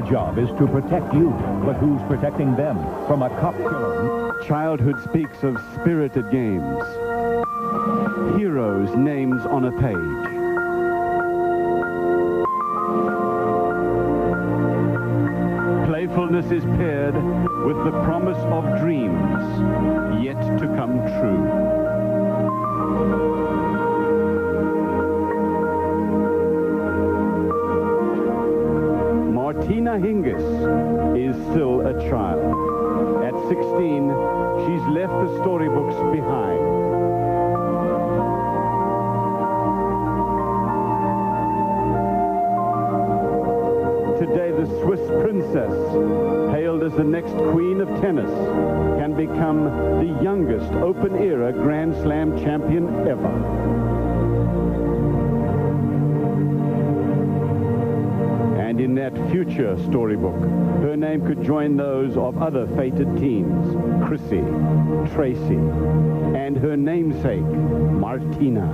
Their job is to protect you, but who's protecting them from a cop killer? Childhood speaks of spirited games. Heroes' names on a page. Playfulness is paired with the promise of dreams yet to come true. Martina Hingis is still a child. At 16, she's left the storybooks behind. Today, the Swiss princess, hailed as the next queen of tennis, can become the youngest open-era Grand Slam champion ever. And in that future storybook, her name could join those of other fated teams, Chrissy, Tracy, and her namesake, Martina.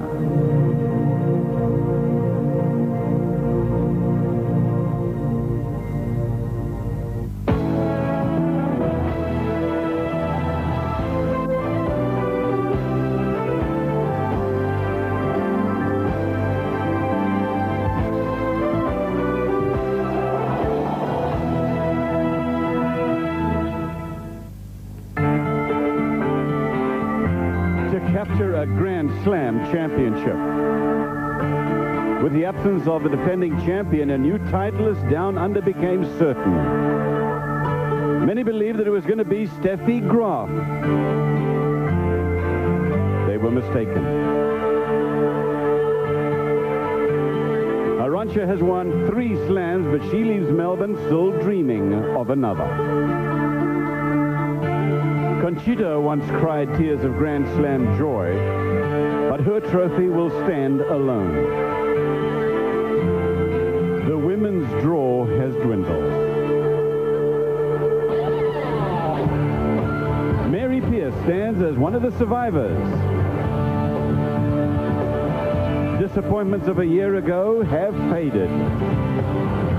Capture a Grand Slam championship. With the absence of the defending champion, a new titleist down under became certain. Many believed that it was going to be Steffi Graf. They were mistaken. Arantxa has won 3 slams, but she leaves Melbourne still dreaming of another. Conchita once cried tears of Grand Slam joy, but her trophy will stand alone. The women's draw has dwindled. Mary Pierce stands as one of the survivors. Disappointments of a year ago have faded.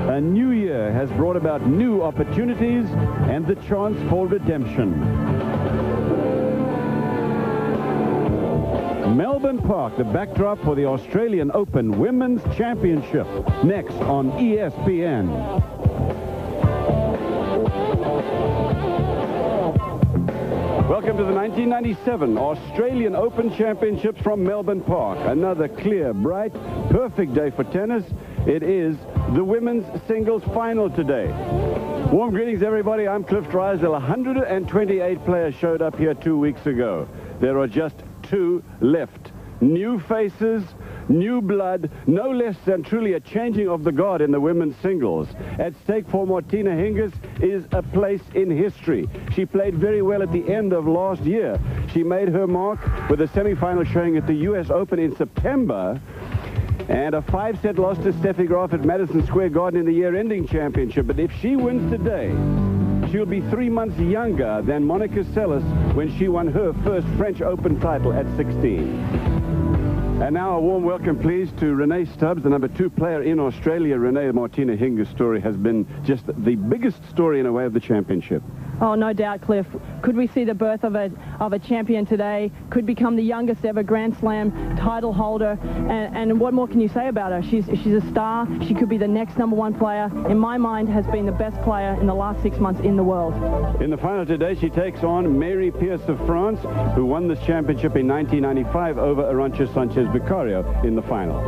A new year has brought about new opportunities and the chance for redemption. Melbourne Park, the backdrop for the Australian Open Women's Championship, next on ESPN. Welcome to the 1997 Australian Open Championships from Melbourne Park. Another clear, bright, perfect day for tennis. It is the women's singles final today. Warm greetings, everybody. I'm Cliff Drysdale. 128 players showed up here 2 weeks ago. There are just 2 left. New faces, new blood, no less than truly a changing of the guard in the women's singles. At stake for Martina Hingis is a place in history. She played very well at the end of last year. She made her mark with a semi-final showing at the US Open in September, and a 5-set loss to Steffi Graf at Madison Square Garden in the year-ending championship. But if she wins today, she'll be 3 months younger than Monica Seles when she won her first French Open title at 16. And now a warm welcome, please, to Renee Stubbs, the number 2 player in Australia. Renee, the Martina Hingis story has been just the biggest story in a way of the championship. Oh, no doubt, Cliff. Could we see the birth of a champion today? Could become the youngest ever Grand Slam title holder. And what more can you say about her? She's a star. She could be the next #1 player. In my mind, has been the best player in the last 6 months in the world. In the final today, she takes on Mary Pierce of France, who won this championship in 1995 over Arantxa Sanchez-Vicario in the final.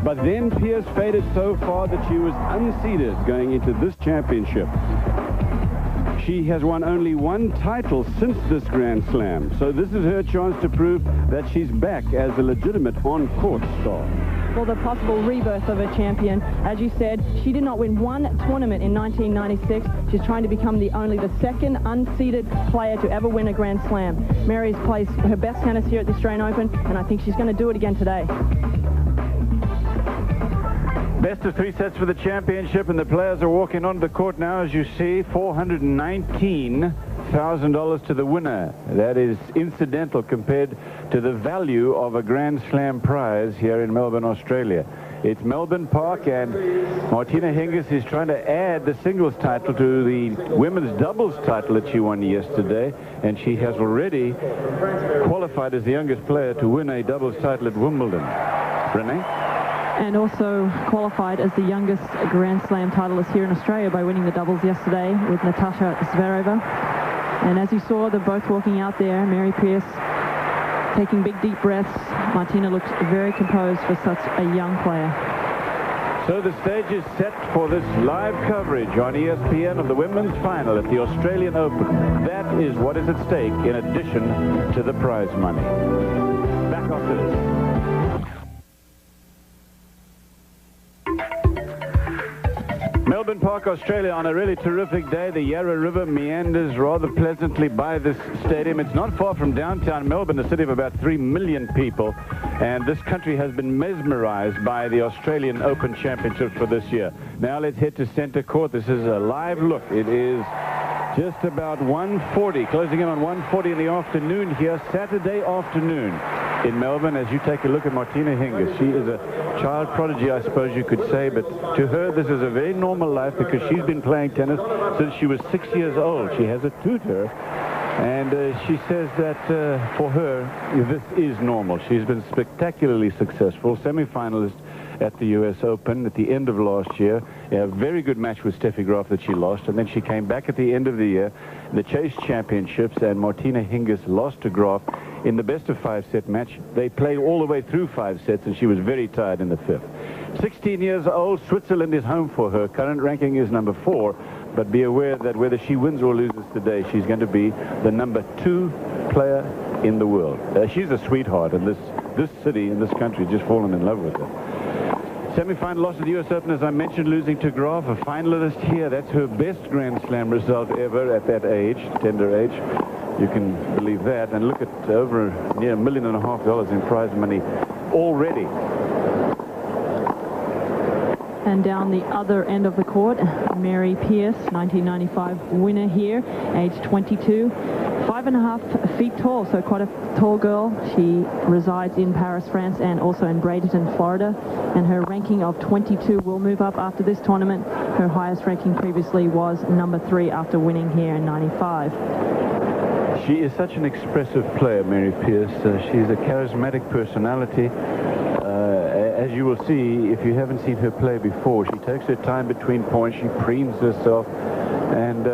But then Pierce faded so far that she was unseeded going into this championship. She has won only 1 title since this Grand Slam, so this is her chance to prove that she's back as a legitimate on-court star. For the possible rebirth of a champion, as you said, she did not win 1 tournament in 1996. She's trying to become only the 2nd unseeded player to ever win a Grand Slam. Mary's plays her best tennis here at the Australian Open, and I think she's going to do it again today. Best of 3 sets for the championship, and the players are walking onto the court now, as you see. $419,000 to the winner. That is incidental compared to the value of a Grand Slam prize here in Melbourne, Australia. It's Melbourne Park, and Martina Hingis is trying to add the singles title to the women's doubles title that she won yesterday, and she has already qualified as the youngest player to win a doubles title at Wimbledon. Renee? And also qualified as the youngest Grand Slam titleist here in Australia by winning the doubles yesterday with Natasha Zvereva. And as you saw, they're both walking out there. Mary Pierce taking big, deep breaths. Martina looks very composed for such a young player. So the stage is set for this live coverage on ESPN of the women's final at the Australian Open. That is what is at stake in addition to the prize money. Back after this. Melbourne Park, Australia, on a really terrific day. The Yarra River meanders rather pleasantly by this stadium. It's not far from downtown Melbourne, a city of about 3 million people. And this country has been mesmerized by the Australian Open Championship for this year. Now let's head to centre court. This is a live look. It is just about 1:40, closing in on 1:40 in the afternoon here, Saturday afternoon in Melbourne. As you take a look at Martina Hingis, she is a child prodigy, I suppose you could say, but to her this is a very normal life because she's been playing tennis since she was 6 years old. She has a tutor, and she says that for her this is normal. She's been spectacularly successful, semi-finalist at the US Open at the end of last year. A very good match with Steffi Graf that she lost, and then she came back at the end of the year in the Chase Championships, and Martina Hingis lost to Graf in the best of 5-set match. They played all the way through 5 sets, and she was very tired in the 5th. 16 years old, Switzerland is home for her. Current ranking is number 4, but be aware that whether she wins or loses today, she's going to be the number 2 player in the world. She's a sweetheart, and this city and this country has just fallen in love with her. Semi-final loss at the US Open, as I mentioned, losing to Graf, a finalist here. That's her best Grand Slam result ever at that age, tender age. You can believe that. And look at over near $1.5 million in prize money already. And down the other end of the court, Mary Pierce, 1995 winner here, age 22, 5.5 feet tall, so quite a tall girl. She resides in Paris, France, and also in Bradenton, Florida. And her ranking of 22 will move up after this tournament. Her highest ranking previously was number 3 after winning here in 95. She is such an expressive player, Mary Pierce. She's a charismatic personality. As you will see, if you haven't seen her play before, she takes her time between points, she preens herself, and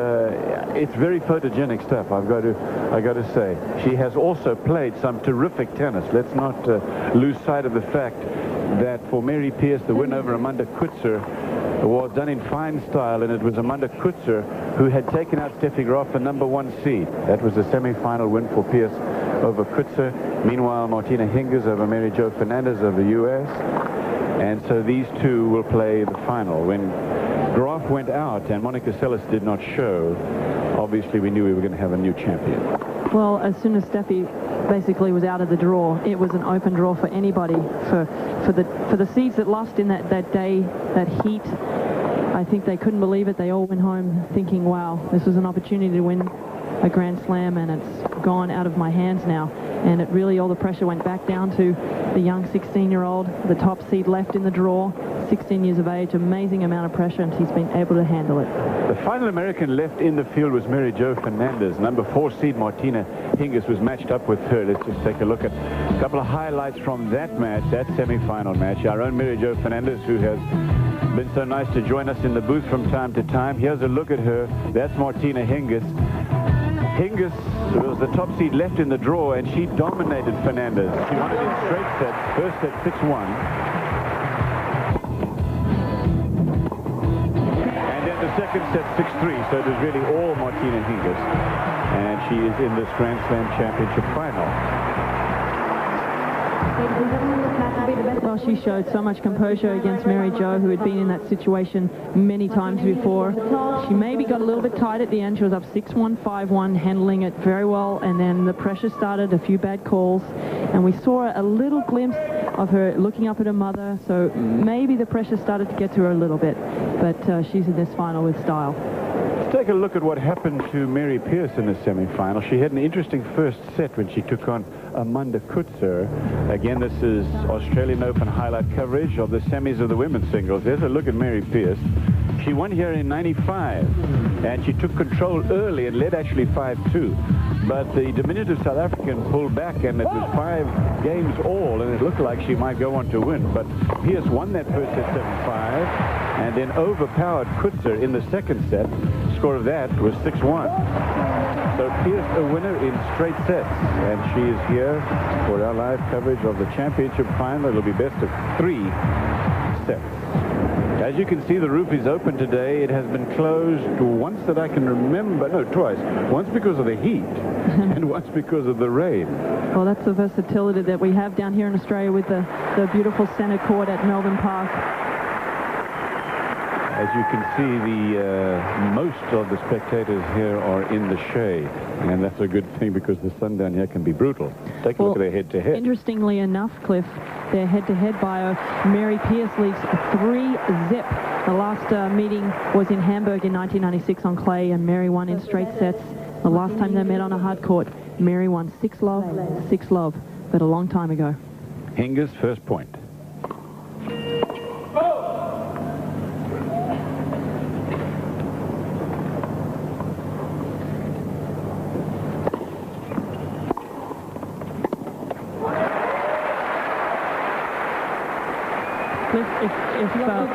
it's very photogenic stuff, I got to say. She has also played some terrific tennis. Let's not lose sight of the fact that for Mary Pierce, the win over Amanda Kutzer was done in fine style, and it was Amanda Kutzer who had taken out Steffi Graf, the number 1 seed. That was a semi-final win for Pierce over Kutzer. Meanwhile, Martina Hingis over Mary Jo Fernandez of the US. And so these two will play the final. When Graf went out and Monica Seles did not show, obviously we knew we were going to have a new champion. Well, as soon as Steffi basically was out of the draw, it was an open draw for anybody. For the seeds that lost in that day, that heat, I think they couldn't believe it. They all went home thinking, wow, this was an opportunity to win a Grand Slam, and it's gone out of my hands now. And it really, all the pressure went back down to the young 16-year-old, the top seed left in the draw, 16 years of age, amazing amount of pressure, and she's been able to handle it. The final American left in the field was Mary Jo Fernandez. Number 4 seed Martina Hingis was matched up with her. Let's just take a look at a couple of highlights from that match, that semi-final match. Our own Mary Jo Fernandez, who has been so nice to join us in the booth from time to time. Here's a look at her. That's Martina Hingis. Hingis was the top seed left in the draw, and she dominated Fernandez. She won it in straight sets. First set 6-1. And then the second set 6-3. So it was really all Martina Hingis. And she is in this Grand Slam Championship final. Well, she showed so much composure against Mary Jo, who had been in that situation many times before. She maybe got a little bit tight at the end. She was up 6-1, 5-1, handling it very well, and then the pressure started, a few bad calls, and we saw a little glimpse of her looking up at her mother, so maybe the pressure started to get to her a little bit, but she's in this final with style. Let's take a look at what happened to Mary Pierce in the semi-final. She had an interesting first set when she took on Amanda Kutzer. Again, this is Australian Open highlight coverage of the semis of the women's singles. There's a look at Mary Pierce. She won here in 95, and she took control early and led actually 5-2. But the diminutive South African pulled back, and it was 5 games all, and it looked like she might go on to win. But Pierce won that first set 7-5, and then overpowered Kutzer in the second set. Score of that was 6-1. So Pierce a winner in straight sets, and she is here for our live coverage of the championship final. It'll be best of 3 sets. As you can see, the roof is open today. It has been closed once that I can remember. No, twice. Once because of the heat and once because of the rain. Well, that's the versatility that we have down here in Australia with the beautiful centre court at Melbourne Park. As you can see, most of the spectators here are in the shade, and that's a good thing because the sun down here can be brutal. Take a look at their head-to-head. Interestingly enough, Cliff, their head-to-head bio, Mary Pierce leads 3-zip. The last meeting was in Hamburg in 1996 on clay, and Mary won in straight sets. The last time they met on a hard court, Mary won 6-love, 6-love, but a long time ago. Hingis, first point.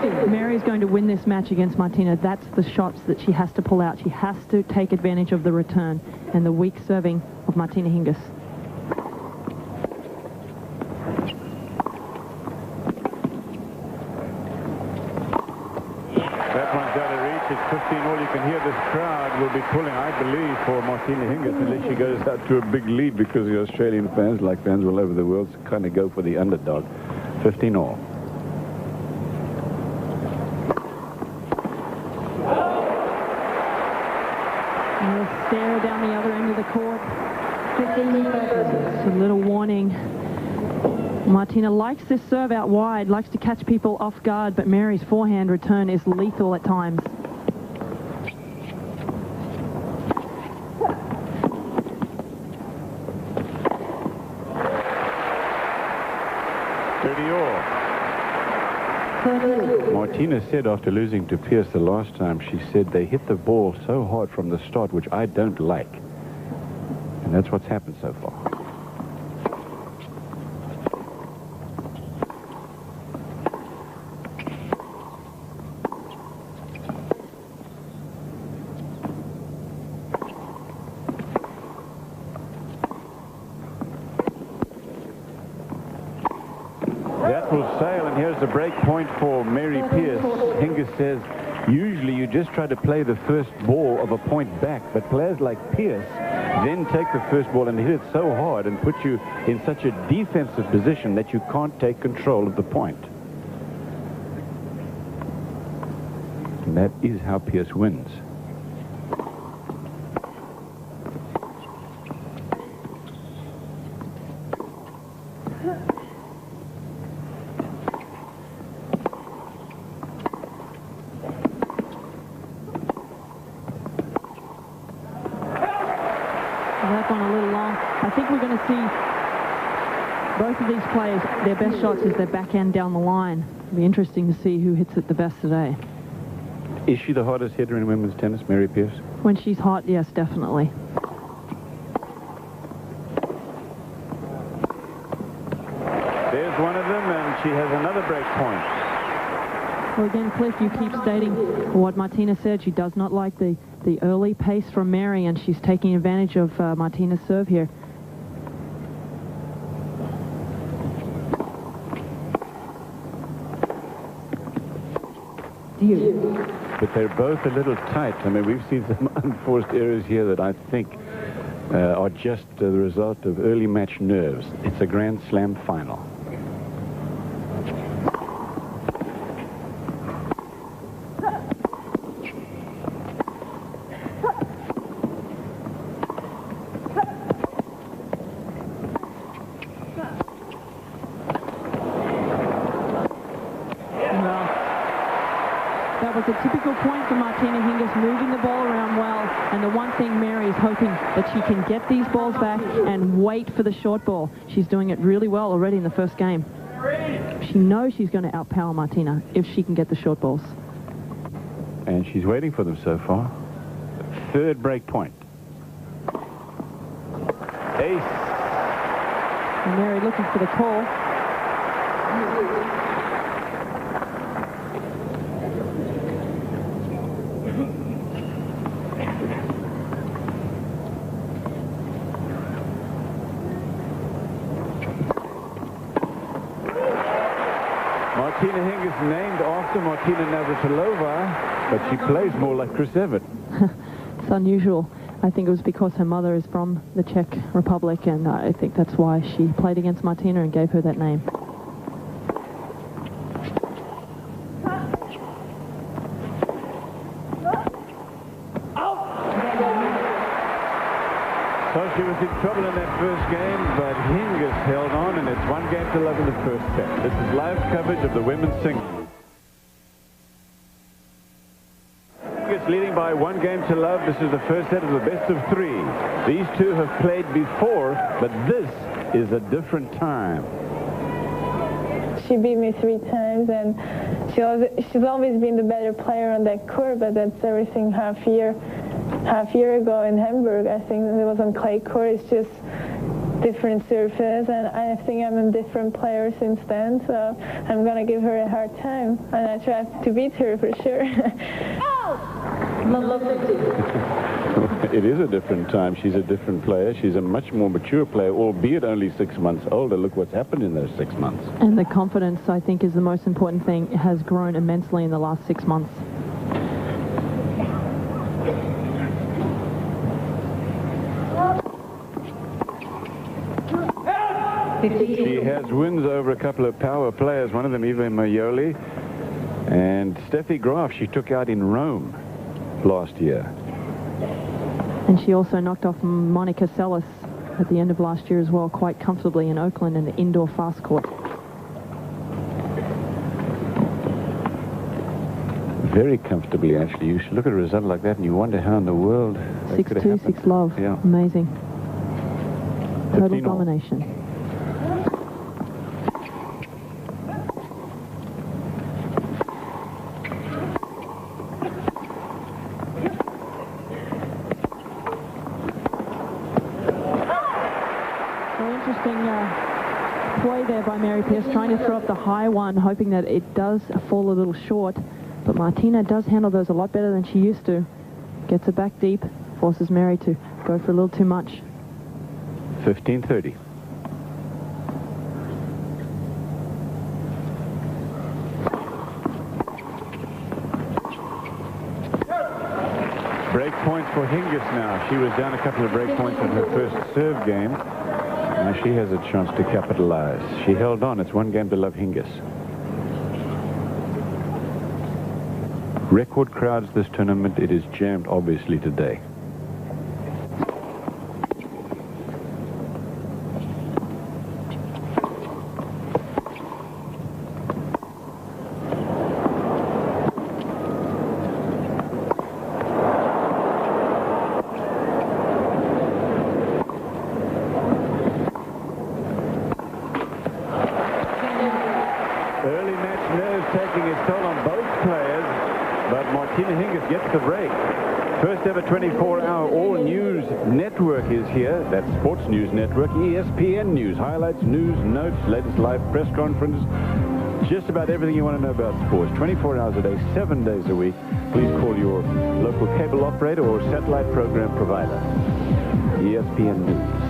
If Mary's going to win this match against Martina, that's the shots that she has to pull out. She has to take advantage of the return and the weak serving of Martina Hingis. That one's out of reach. It's 15-all. You can hear this crowd will be pulling, I believe, for Martina Hingis unless she goes out to a big lead, because the Australian fans, like fans all over the world, kind of go for the underdog. 15-all. Stare down the other end of the court. It's a little warning. Martina likes this serve out wide, likes to catch people off guard, but Mary's forehand return is lethal at times. Martina said after losing to Pierce the last time, she said they hit the ball so hard from the start, which I don't like. And that's what's happened so far. That will sail, and here's the break point for Mary Pierce. Hingis says, usually you just try to play the first ball of a point back, but players like Pierce then take the first ball and hit it so hard and put you in such a defensive position that you can't take control of the point. And that is how Pierce wins. That one a little long. I think we're going to see both of these players, their best shots is their backhand down the line. It'll be interesting to see who hits it the best today. Is she the hardest hitter in women's tennis, Mary Pierce? When she's hot, yes, definitely. There's one of them, and she has another break point. Well, again, Cliff, you keep stating what Martina said. She does not like the early pace from Mary, and she's taking advantage of Martina's serve here. But they're both a little tight. I mean, we've seen some unforced errors here that I think are just the result of early match nerves. It's a Grand Slam final. That was a typical point for Martina Hingis, moving the ball around well. And the one thing Mary is hoping that she can get these balls back and wait for the short ball. She's doing it really well already in the first game. She knows she's going to outpower Martina if she can get the short balls. And she's waiting for them so far. Third break point. Ace. And Mary looking for the call. Martina Hingis named after Martina Navratilova, but she plays more like Chris Evert. It's unusual. I think it was because her mother is from the Czech Republic, and I think that's why she played against Martina and gave her that name. So she was in trouble in that first game, but Hingis held on, and it's 1-0 in the first set. This is live coverage of the women's singles. Hingis leading by 1-0. This is the first set of the best of 3. These two have played before, but this is a different time. She beat me 3 times, and she's always been the better player on that court, but that's everything half year ago in Hamburg. I think it was on clay court. It's just different surface, and I think I'm a different player since then, so I'm going to give her a hard time, and I try to beat her for sure. It is a different time. She's a different player. She's a much more mature player, albeit only 6 months older. Look what's happened in those 6 months. And the confidence, I think, is the most important thing. It has grown immensely in the last 6 months. She has wins over a couple of power players, one of them Eva Maioli, and Steffi Graf she took out in Rome last year. And she also knocked off Monica Seles at the end of last year as well, quite comfortably in Oakland in the indoor fast court. Very comfortably, actually. You should look at a result like that and you wonder how in the world 6-2, 6-love. Yeah. Amazing. Total 15 all. domination. Play there by Mary Pierce, trying to throw up the high one, hoping that it does fall a little short. But Martina does handle those a lot better than she used to. Gets it back deep, forces Mary to go for a little too much. 15-30. Break point for Hingis now. She was down a couple of break points in her first serve game. Now she has a chance to capitalize. She held on. It's 1-0 Hingis. Record crowds this tournament. It is jammed, obviously, today. Early match nerves taking its toll on both players, but Martina Hingis gets the break. First ever 24-hour all-news network is here. That's Sports News Network, ESPN News, highlights, news, notes, latest live press conference, just about everything you want to know about sports. 24 hours a day, 7 days a week. Please call your local cable operator or satellite program provider. ESPN News.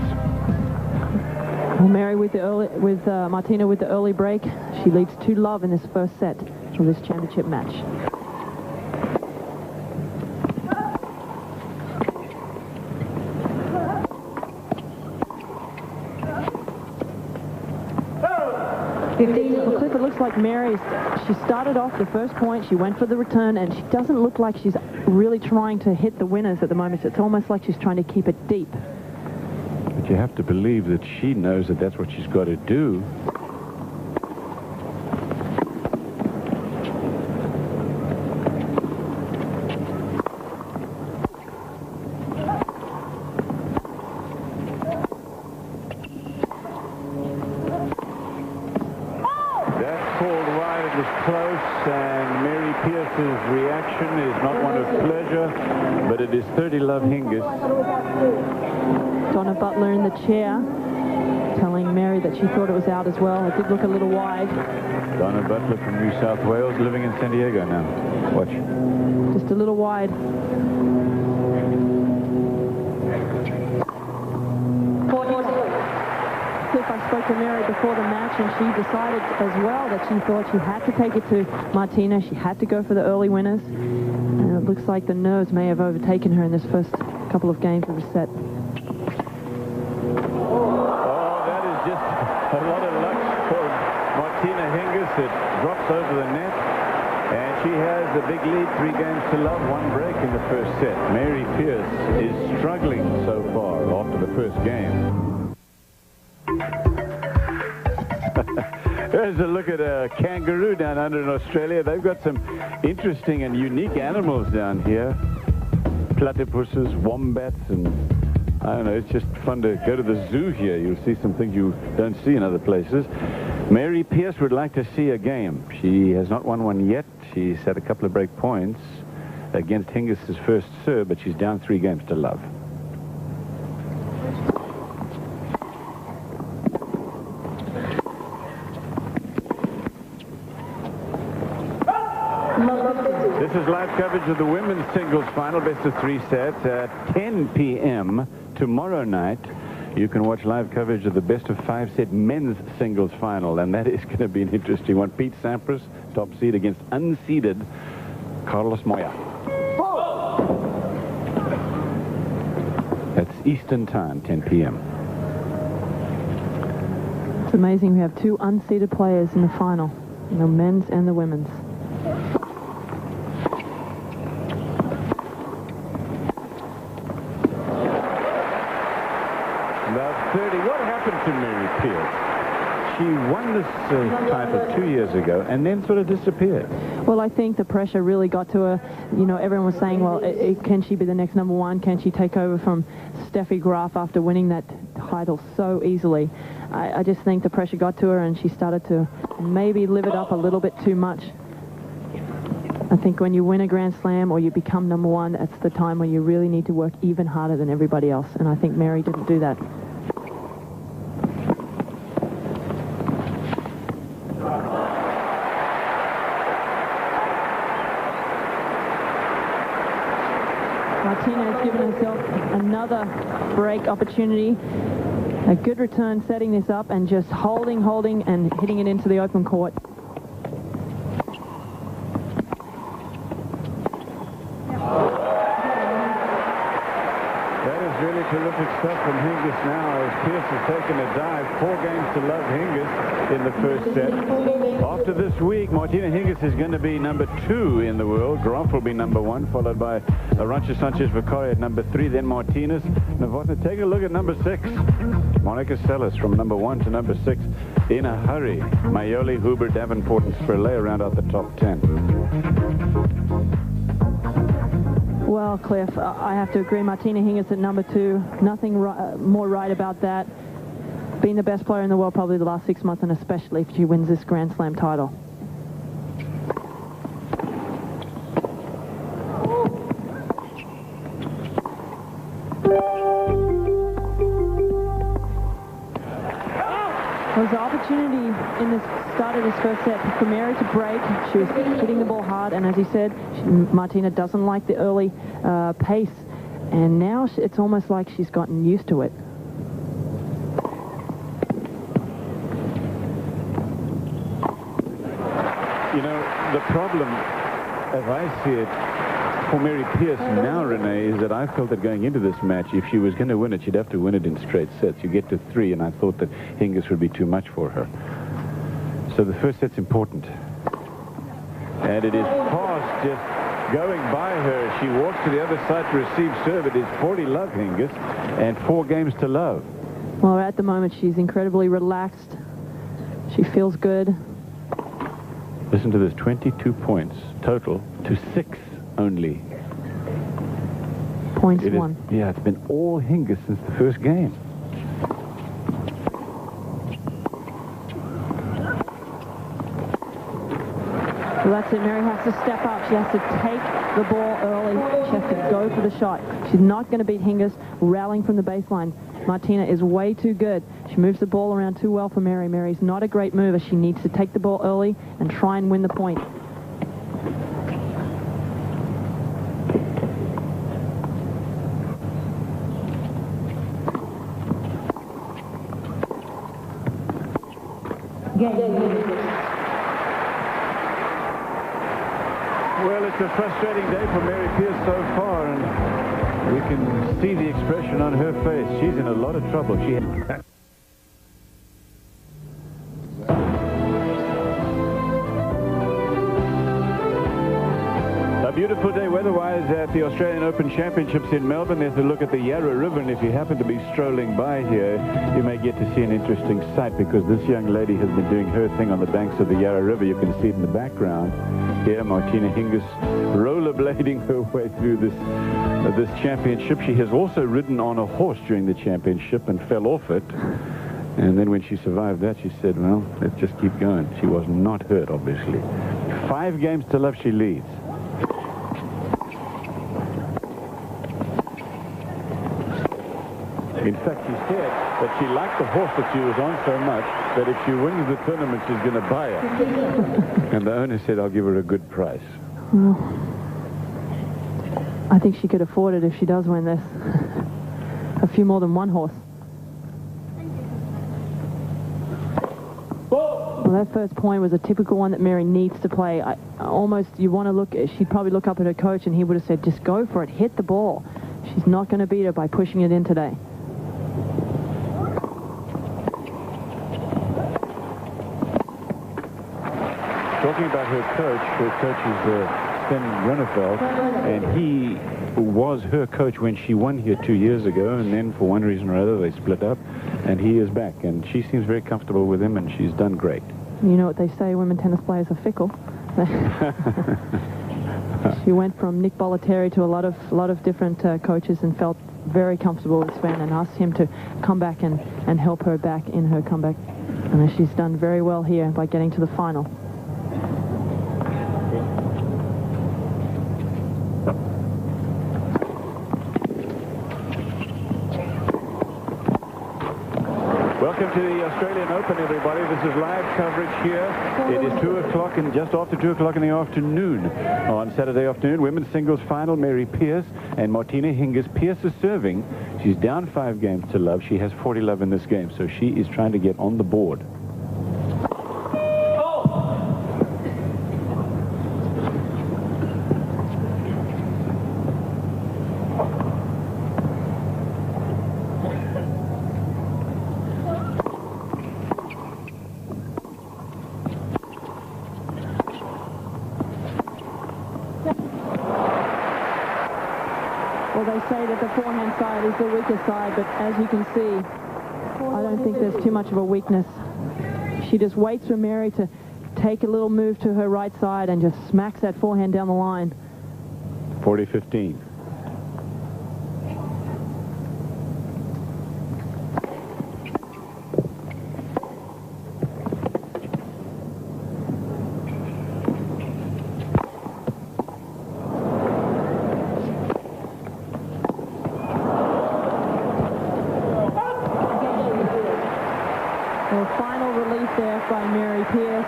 Well, Mary with Martina with the early break. She leads 2-love in this first set of this championship match. Well, Cliff, it looks like Mary, she started off the first point, she went for the return, and she doesn't look like she's really trying to hit the winners at the moment. It's almost like she's trying to keep it deep. But you have to believe that she knows that that's what she's got to do. was close, and Mary Pierce's reaction is not one of pleasure, but it is 30-love Hingis. Donna Butler in the chair, telling Mary that she thought it was out as well. It did look a little wide. Donna Butler from New South Wales, living in San Diego now. Watch. Just a little wide. I spoke to Mary before the match, and she decided as well that she thought she had to take it to Martina. She had to go for the early winners. And it looks like the nerves may have overtaken her in this first couple of games of the set. Oh, that is just a lot of luck for Martina Hingis. It drops over the net, and she has a big lead, 3 games to love, 1 break in the first set. Mary Pierce is struggling so far after the first game. There's a look at a kangaroo down under in Australia. They've got some interesting and unique animals down here. Platypuses, wombats, and I don't know, it's just fun to go to the zoo here. You'll see some things you don't see in other places. Mary Pierce would like to see a game. She has not won one yet. She's had a couple of break points against Hingis' first serve, but she's down 3 games to love. This is live coverage of the women's singles final, best of 3 sets, at 10 p.m. tomorrow night. You can watch live coverage of the best of 5-set men's singles final, and that is going to be an interesting one. Pete Sampras, top seed, against unseeded Carlos Moya. That's Eastern time, 10 p.m. It's amazing we have 2 unseeded players in the final, the men's and the women's. What happened to Mary Pierce? She won this title 2 years ago and then sort of disappeared. Well, I think the pressure really got to her. You know, everyone was saying, well, can she be the next #1? Can she take over from Steffi Graf after winning that title so easily? I just think the pressure got to her, and she started to maybe live it up a little bit too much. I think when you win a Grand Slam or you become #1, that's the time when you really need to work even harder than everybody else. And I think Mary didn't do that. Martina has given herself another break opportunity. A good return setting this up and just holding, and hitting it into the open court. That is really terrific stuff from Hingis now, as Pierce has taken a dive. 4 games to love Hingis in the first set. After this week, Martina Hingis is going to be #2 in the world. Graf will be #1, followed by Arantxa Sanchez-Vicari at #3, then Martinez. Novotny, take a look at #6. Monica Seles from #1 to #6 in a hurry. Mayoli, Huber, Davenport, and Spurley round out the top 10. Well, Cliff, I have to agree. Martina Hingis at #2. Nothing more right about that. Being the best player in the world probably the last 6 months, and especially if she wins this Grand Slam title. There was an opportunity in the start of this first set for Mary to break. She was hitting the ball hard, and as he said, Martina doesn't like the early pace, and now it's almost like she's gotten used to it. You know, the problem, as I see it, for Mary Pierce now, Renee, is that I felt that going into this match, if she was going to win it, she'd have to win it in straight sets. You get to 3, and I thought that Hingis would be too much for her. So the first set's important. And it is past just going by her. She walks to the other side to receive serve. It is 40-love Hingis and 4 games to love. Well, at the moment, she's incredibly relaxed. She feels good. Listen to this, 22 points total to 6 only. Points won. Yeah, it's been all Hingis since the first game. Well, that's it. Mary has to step up. She has to take the ball early. She has to go for the shot. She's not going to beat Hingis rallying from the baseline. Martina is way too good. She moves the ball around too well for Mary. Mary's not a great mover. She needs to take the ball early and try and win the point. Well, it's a frustrating day for Mary Pierce so far, and we can see the expression on her face. She's in a lot of trouble. A beautiful day weather-wise at the Australian Open Championships in Melbourne. There's a look at the Yarra River, and if you happen to be strolling by here, you may get to see an interesting sight, because this young lady has been doing her thing on the banks of the Yarra River. You can see it in the background. Here, Martina Hingis rollerblading her way through this championship. She has also ridden on a horse during the championship and fell off it. And then when she survived that, she said, well, let's just keep going. She was not hurt, obviously. 5 games to love, she leads. In fact, she said that she liked the horse that she was on so much that if she wins the tournament, she's going to buy it. And the owner said, I'll give her a good price. Well, I think she could afford it if she does win this. A few more than one horse. Well, that first point was a typical one that Mary needs to play. You want to look, she'd probably look up at her coach and he would have said, just go for it, hit the ball. She's not going to beat her by pushing it in today. Talking about her coach is Sten Grunefeld, and he was her coach when she won here 2 years ago, and then for one reason or other they split up, and he is back, and she seems very comfortable with him, and she's done great. You know what they say, women tennis players are fickle. She went from Nick Bollettieri to a lot of different coaches and felt very comfortable with Sven and asked him to come back and help her back in her comeback. And she's done very well here by getting to the final. Welcome to the Australian Open, everybody. This is live coverage here. It is 2 o'clock and just after 2 o'clock in the afternoon on Saturday afternoon. Women's singles final, Mary Pierce and Martina Hingis. Pierce is serving. She's down 5 games to love. She has 40 love in this game, so she is trying to get on the board. Well, they say that the forehand side is the weaker side, but as you can see, I don't think there's too much of a weakness. She just waits for Mary to take a little move to her right side and just smacks that forehand down the line. 40-15. Well, final relief there by Mary Pierce.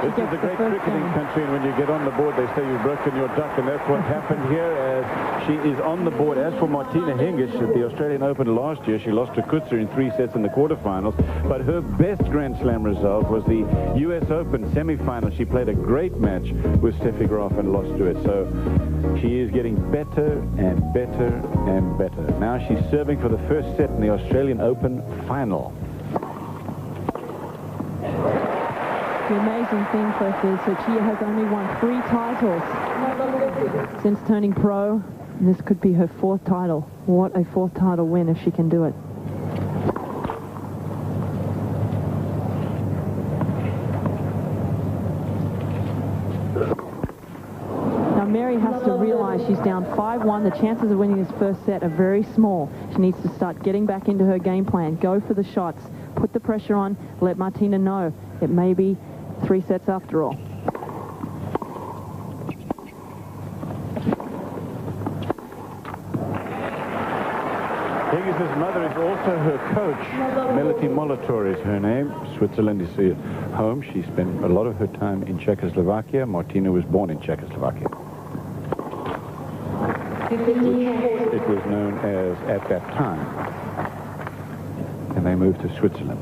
This is a great cricketing country, and when you get on the board, they say you've broken your duck, and that's what happened here as she is on the board. As for Martina Hingis at the Australian Open last year, she lost to Kutzer in 3 sets in the quarterfinals, but her best Grand Slam result was the US Open semifinal. She played a great match with Steffi Graf and lost to it, so she is getting better and better and better. Now she's serving for the first set in the Australian Open final. The amazing thing, Cliff, is that she has only won 3 titles since turning pro. And this could be her 4th title. What a 4th title win if she can do it. Now Mary has to realize she's down 5-1. The chances of winning this first set are very small. She needs to start getting back into her game plan. Go for the shots. Put the pressure on. Let Martina know it may be 3 sets after all. Hingis' mother is also her coach. Melody Molitor is her name. Switzerland is her home. She spent a lot of her time in Czechoslovakia. Martina was born in Czechoslovakia, which it was known as at that time. And they moved to Switzerland.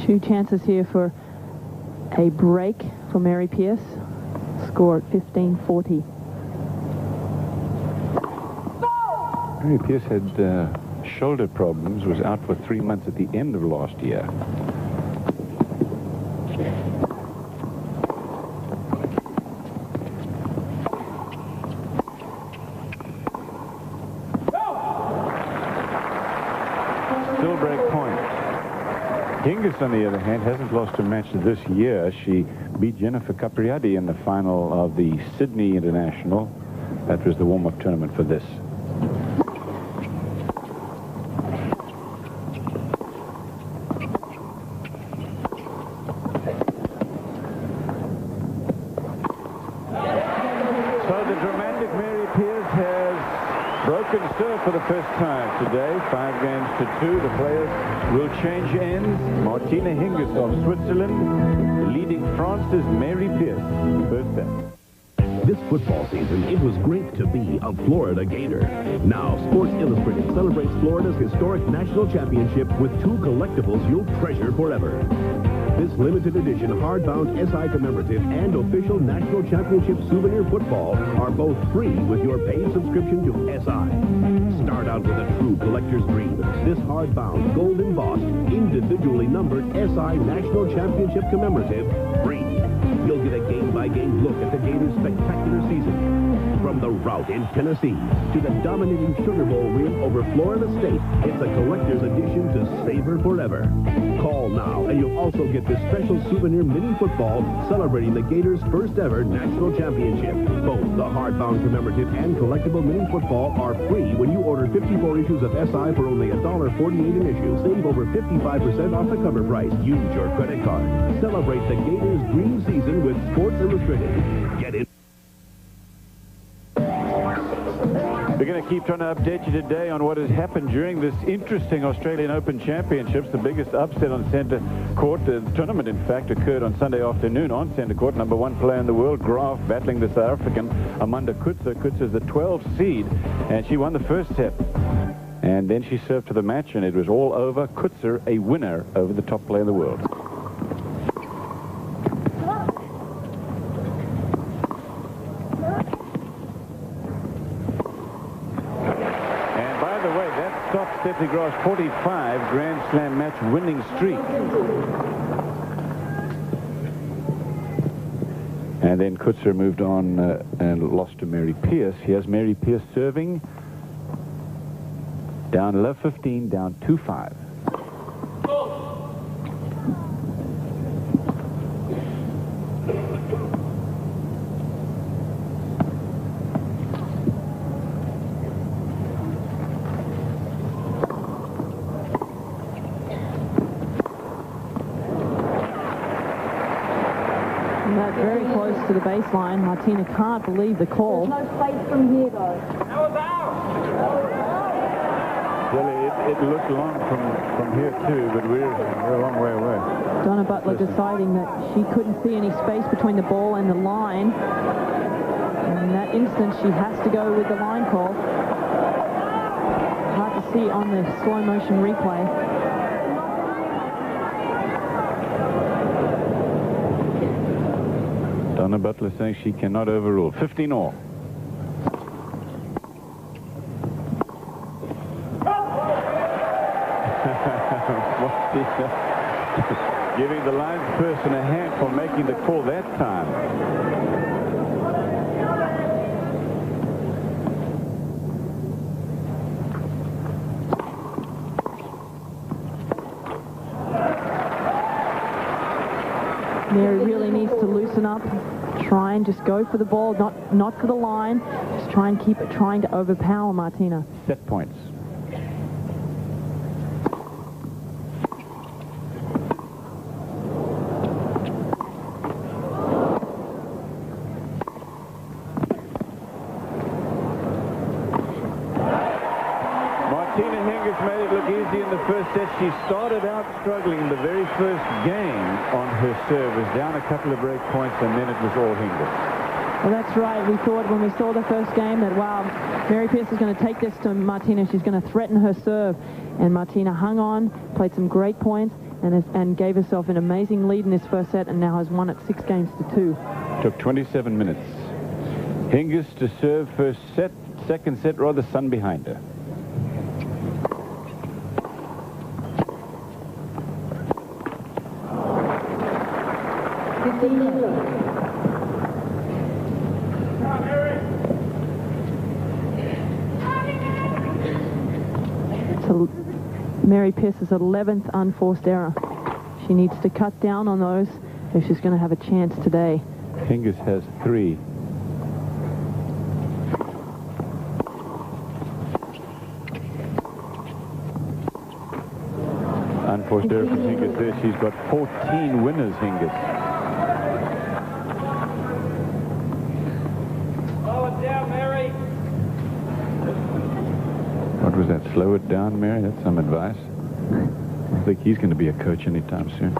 2 chances here for a break for Mary Pierce. Score at 15-40. Mary Pierce had shoulder problems, was out for 3 months at the end of last year. Still break point. Hingis, on the other hand, hasn't lost a match this year. She beat Jennifer Capriati in the final of the Sydney International. That was the warm-up tournament for this. So the dramatic Mary Pierce has broken serve for the first time today. 5 games to 2. The players will change ends. Martina Hingis of Switzerland leading France's Mary Pierce. First set. This football season, it was great to be a Florida Gator. Now, Sports Illustrated celebrates Florida's historic national championship with 2 collectibles you'll treasure forever. This limited edition hardbound SI commemorative and official national championship souvenir football are both free with your paid subscription to SI. Start out with a true collector's dream. This hardbound, gold embossed, individually numbered SI National Championship commemorative free. You'll get a game-by-game look at the Gators' spectacular season. From the rout in Tennessee to the dominating Sugar Bowl win over Florida State, it's a collector's edition to savor forever. Call now, and you'll also get this special souvenir mini football celebrating the Gators' first ever national championship. Both the hardbound commemorative and collectible mini football are free when you order 54 issues of SI for only $1.48 an issue. Save over 55% off the cover price. Use your credit card. Celebrate the Gators' dream season with Sports Illustrated. Get it. We're going to keep trying to update you today on what has happened during this interesting Australian Open Championships. The biggest upset on centre court. The tournament, in fact, occurred on Sunday afternoon on centre court. Number 1 player in the world, Graf, battling the South African Amanda Coetzer. Coetzer's the 12th seed, and she won the first set. And then she served to the match, and it was all over. Coetzer, a winner over the top player in the world. Steffi Graf's 45 Grand Slam match winning streak. And then Coetzer moved on and lost to Mary Pierce. Here's Mary Pierce serving. Down love 15, down 2-5. Very close to the baseline. Martina can't believe the call. There's no space from here, though. Well, it looked long from here, too, but we're a long way away. Donna Butler deciding that she couldn't see any space between the ball and the line. And in that instance, she has to go with the line call. Hard to see on the slow motion replay. Donna Butler saying she cannot overrule. 15 all. Giving the linesperson a hand for making the call that time. Mary really needs to loosen up, try and just go for the ball, not for the line, just try and keep it, trying to overpower Martina. Set points. Hingis made it look easy in the first set. She started out struggling the very first game on her serve. Was down a couple of break points, and then it was all Hingis. Well, that's right. We thought when we saw the first game that, wow, Mary Pierce is going to take this to Martina. She's going to threaten her serve. And Martina hung on, played some great points, and gave herself an amazing lead in this first set, and now has won it 6 games to 2. Took 27 minutes. Hingis to serve first set, second set, rather sun behind her. So Mary Pierce's 11th unforced error. She needs to cut down on those if she's going to have a chance today. Hingis has 3. Unforced error from Hingis there. She's got 14 winners, Hingis. Slow it down, Mary. What was that? Slow it down, Mary? That's some advice. I think he's going to be a coach anytime soon.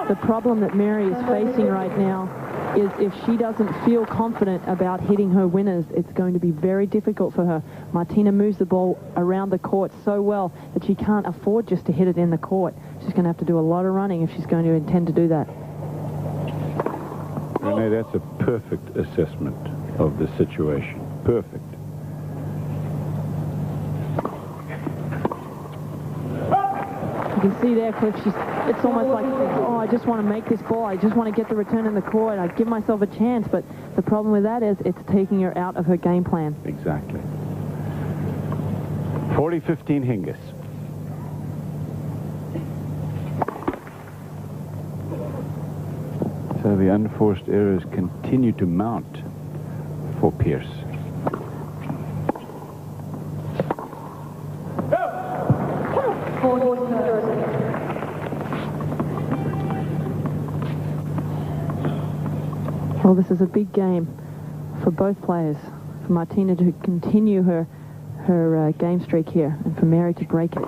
The problem that Mary is facing right now is if she doesn't feel confident about hitting her winners, it's going to be very difficult for her. Martina moves the ball around the court so well that she can't afford just to hit it in the court. She's going to have to do a lot of running if she's going to intend to do that. Renee, that's a perfect assessment of the situation. Perfect. You can see there, Cliff, it's almost like, oh, I just want to make this ball. I just want to get the return in the court. I give myself a chance, but the problem with that is it's taking her out of her game plan. Exactly. 40-15 Hingis. So the unforced errors continue to mount for Pierce. Well, this is a big game for both players. For Martina to continue her game streak here, and for Mary to break it.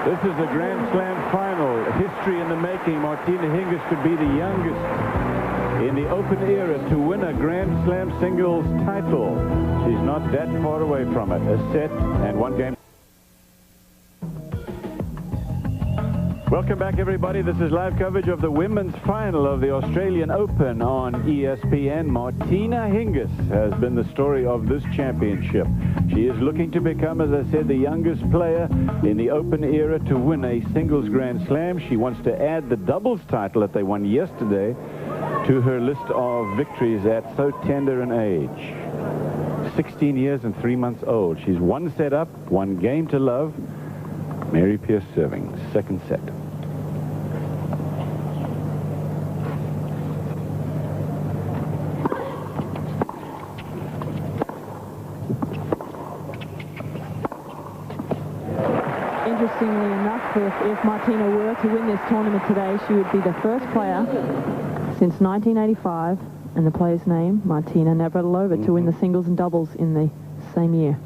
This is a Grand Slam final. History in the making. Martina Hingis could be the youngest in the Open era to win a Grand Slam singles title. She's not that far away from it. A set and 1 game. Welcome back, everybody. This is live coverage of the women's final of the Australian Open on ESPN. Martina Hingis has been the story of this championship. She is looking to become, as I said, the youngest player in the Open era to win a singles Grand Slam. She wants to add the doubles title that they won yesterday to her list of victories at so tender an age. 16 years and 3 months old. She's 1 set up, 1 game to love. Mary Pierce serving, second set. Interestingly enough, if Martina were to win this tournament today, she would be the first player since 1985, and the player's name, Martina Navratilova, to win the singles and doubles in the same year.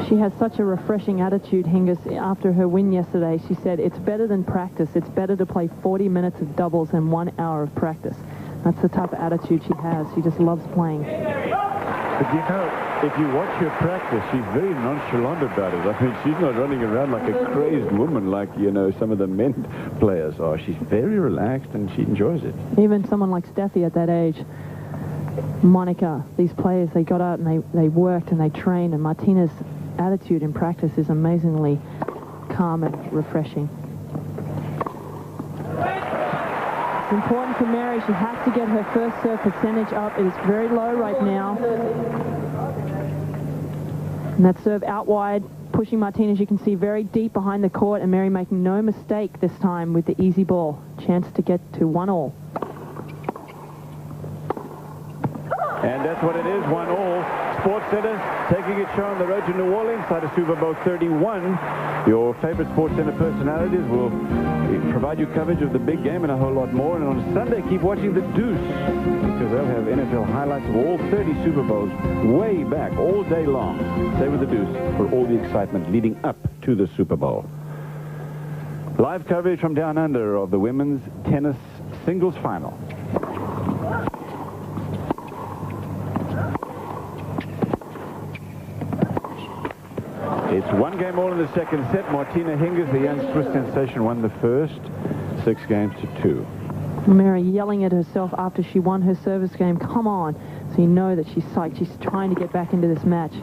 She has such a refreshing attitude, Hingis, after her win yesterday. She said, it's better than practice. It's better to play 40 minutes of doubles than 1 hour of practice. That's the type of attitude she has. She just loves playing. But you know, if you watch her practice, she's very nonchalant about it. I mean, she's not running around like a crazed woman like, you know, some of the men players are. She's very relaxed and she enjoys it. Even someone like Steffi at that age Monica, these players, they got out and they worked and they trained, and Martina's attitude in practice is amazingly calm and refreshing. It's important for Mary. She has to get her first serve percentage up. It is very low right now. And that serve out wide, pushing Martina, as you can see, very deep behind the court, and Mary making no mistake this time with the easy ball. Chance to get to 1-all. And that's what it is, 1-all. Sports Center taking its show on the road to New Orleans, side of Super Bowl 31. Your favorite Sports Center personalities will provide you coverage of the big game and a whole lot more. And on Sunday, keep watching the Deuce, because they'll have NFL highlights of all 30 Super Bowls way back all day long. Stay with the Deuce for all the excitement leading up to the Super Bowl. Live coverage from down under of the women's tennis singles final. It's 1-game all in the second set. Martina Hingis, the young Swiss sensation, won the first 6 games to 2. Mary yelling at herself after she won her service game. Come on. So you know that she's psyched. She's trying to get back into this match.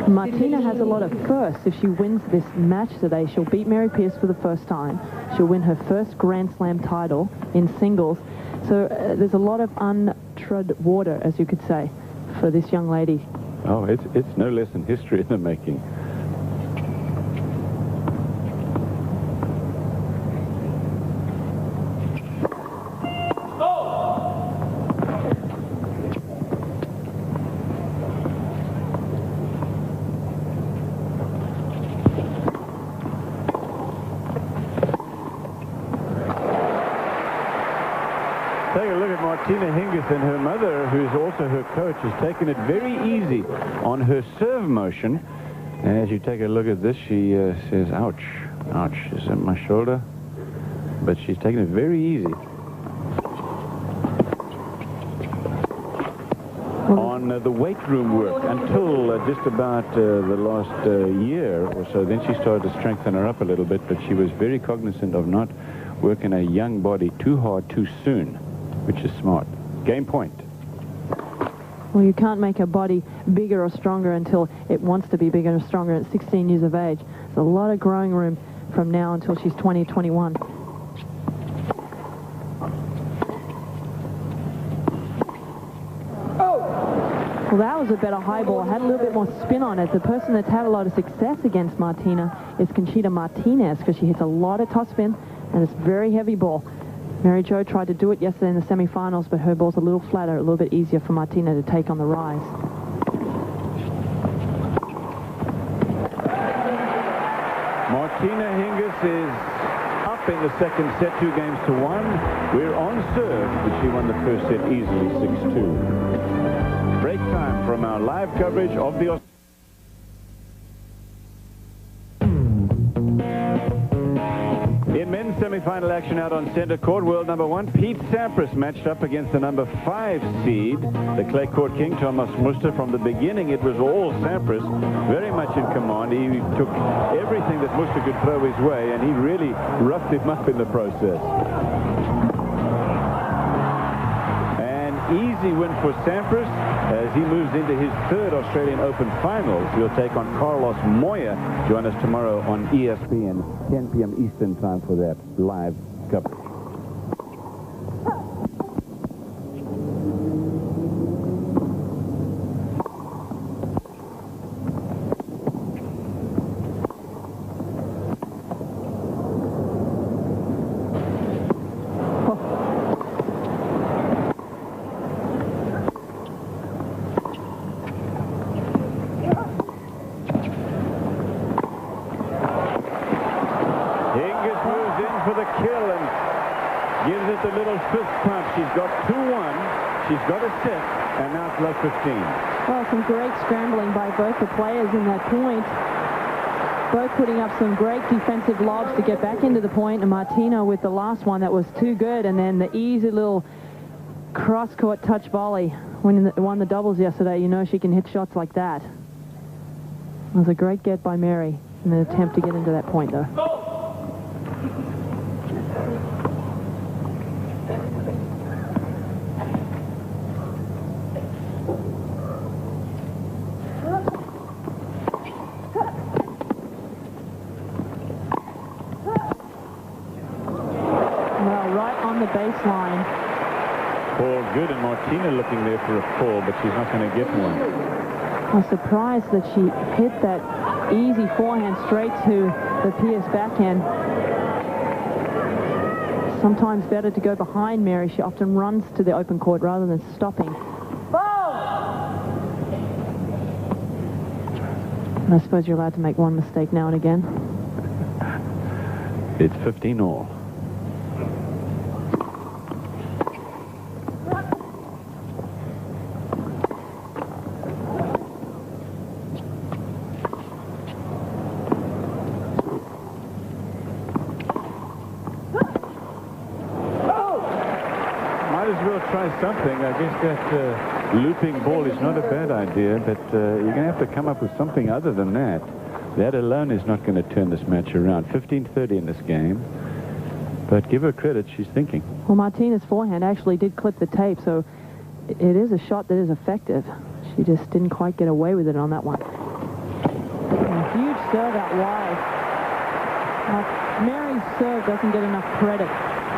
Martina has a lot of firsts. If she wins this match today, she'll beat Mary Pierce for the first time. She'll win her first Grand Slam title in singles. So there's a lot of untrod water, as you could say, for this young lady. Oh, it's no less than history in the making. Take a look at Martina Hingis, and her mother, who's also her coach, has taken it very easy on her serve motion. And as you take a look at this, she says, ouch, ouch, is that my shoulder? But she's taken it very easy. On the weight room work until just about the last year or so. Then she started to strengthen her up a little bit, but she was very cognizant of not working a young body too hard too soon, which is smart. Game point. Well, you can't make a body bigger or stronger until it wants to be bigger or stronger at 16 years of age. There's a lot of growing room from now until she's 20, 21. Well, that was a better high ball. Had a little bit more spin on it. The person that's had a lot of success against Martina is Conchita Martinez, because she hits a lot of topspin, and it's very heavy ball. Mary Jo tried to do it yesterday in the semifinals, but her ball's a little flatter, a little bit easier for Martina to take on the rise. Martina Hingis is up in the second set, 2-1. We're on serve, but she won the first set easily, 6-2. Break time from our live coverage of the in men's semi-final action out on center court, world number 1, Pete Sampras matched up against the number 5 seed, the clay court king, Thomas Muster. From the beginning, it was all Sampras, very much in command. He took everything that Muster could throw his way, and he really roughed him up in the process. Easy win for Sampras as he moves into his 3rd Australian Open finals. He'll take on Carlos Moya. Join us tomorrow on ESPN, 10 p.m. Eastern time for that live coverage. For the kill and gives it the little fist pump. She's got 2-1. She's got a set, and now it's left 15. Well, some great scrambling by both the players in that point. Both putting up some great defensive lobs to get back into the point, and Martina with the last one that was too good, and then the easy little cross-court touch volley. When won the doubles yesterday, you know she can hit shots like that. It was a great get by Mary. in an attempt to get into that point, though. Well, right on the baseline. Ball good, and Martina looking there for a call, but she's not going to get one. I was surprised that she hit that easy forehand straight to the Pierce backhand. Sometimes better to go behind Mary. She often runs to the open court rather than stopping. And I suppose you're allowed to make one mistake now and again. It's 15 all. Might as well try something. I guess that looping ball is not a bad idea, but you're going to have to come up with something other than that. That alone is not going to turn this match around. 15-30 in this game. But give her credit, she's thinking. Well, Martina's forehand actually did clip the tape, so it is a shot that is effective. She just didn't quite get away with it on that one. And a huge serve out wide. Mary's serve doesn't get enough credit.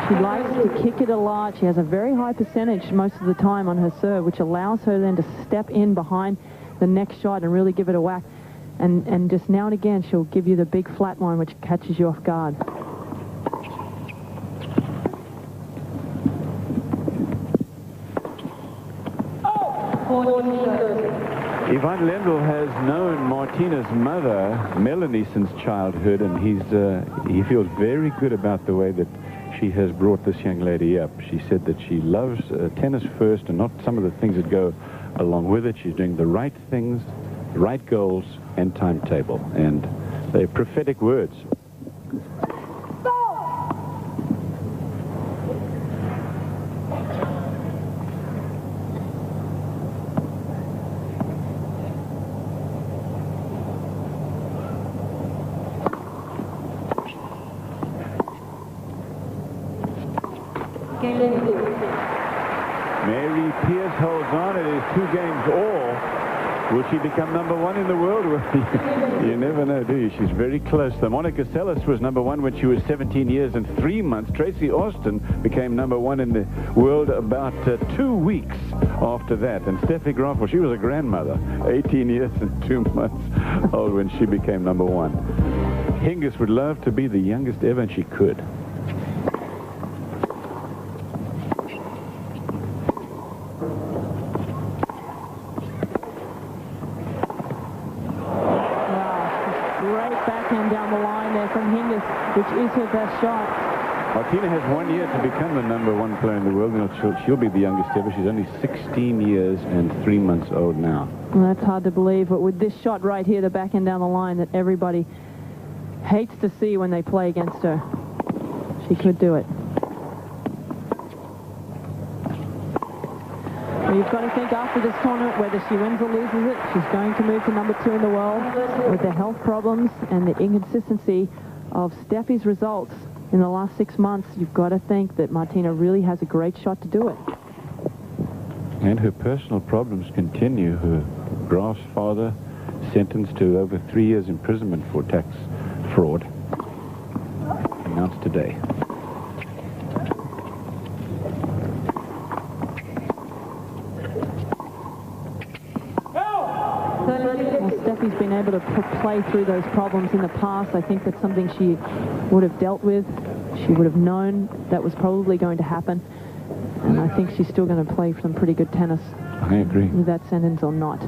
She likes to kick it a lot. She has a very high percentage most of the time on her serve, which allows her then to step in behind the next shot and really give it a whack. And just now and again, she'll give you the big flat one, which catches you off guard. Ivan Lendl has known Martina's mother, Melanie, since childhood, and he feels very good about the way that she has brought this young lady up. She said that she loves tennis first and not some of the things that go along with it. She's doing the right things, right goals, and timetable. And they're prophetic words. Mary Pierce holds on. It is 2 games all. Will she become #1 in the world? You never know, do you? She's very close. The Monica Seles was #1 when she was 17 years and 3 months. Tracy Austin became #1 in the world about 2 weeks after that. And Steffi Graf, well, she was a grandmother, 18 years and 2 months old when she became #1. Hingis would love to be the youngest ever, and she could. Which is her best shot. Martina has 1 year to become the #1 player in the world, and she'll be the youngest ever. She's only 16 years and 3 months old now. Well, that's hard to believe, but with this shot right here, the backhand down the line that everybody hates to see when they play against her, she could do it. Well, you've got to think after this tournament, whether she wins or loses it, she's going to move to #2 in the world. With the health problems and the inconsistency of Steffi's results in the last 6 months, you've got to think that Martina really has a great shot to do it. And her personal problems continue. Her Graf's father sentenced to over 3 years imprisonment for tax fraud. Announced today. Steffi's been able to play through those problems in the past. I think that's something she would have dealt with. She would have known that was probably going to happen. And I think she's still going to play some pretty good tennis. I agree. With that sentence or not.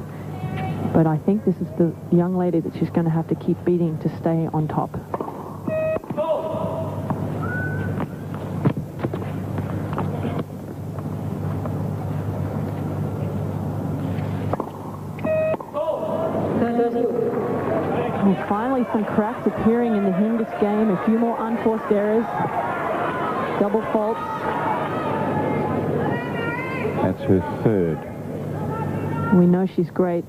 But I think this is the young lady that she's going to have to keep beating to stay on top. Finally, some cracks appearing in the Hingis game. A few more unforced errors. Double faults. That's her 3rd. We know she's great,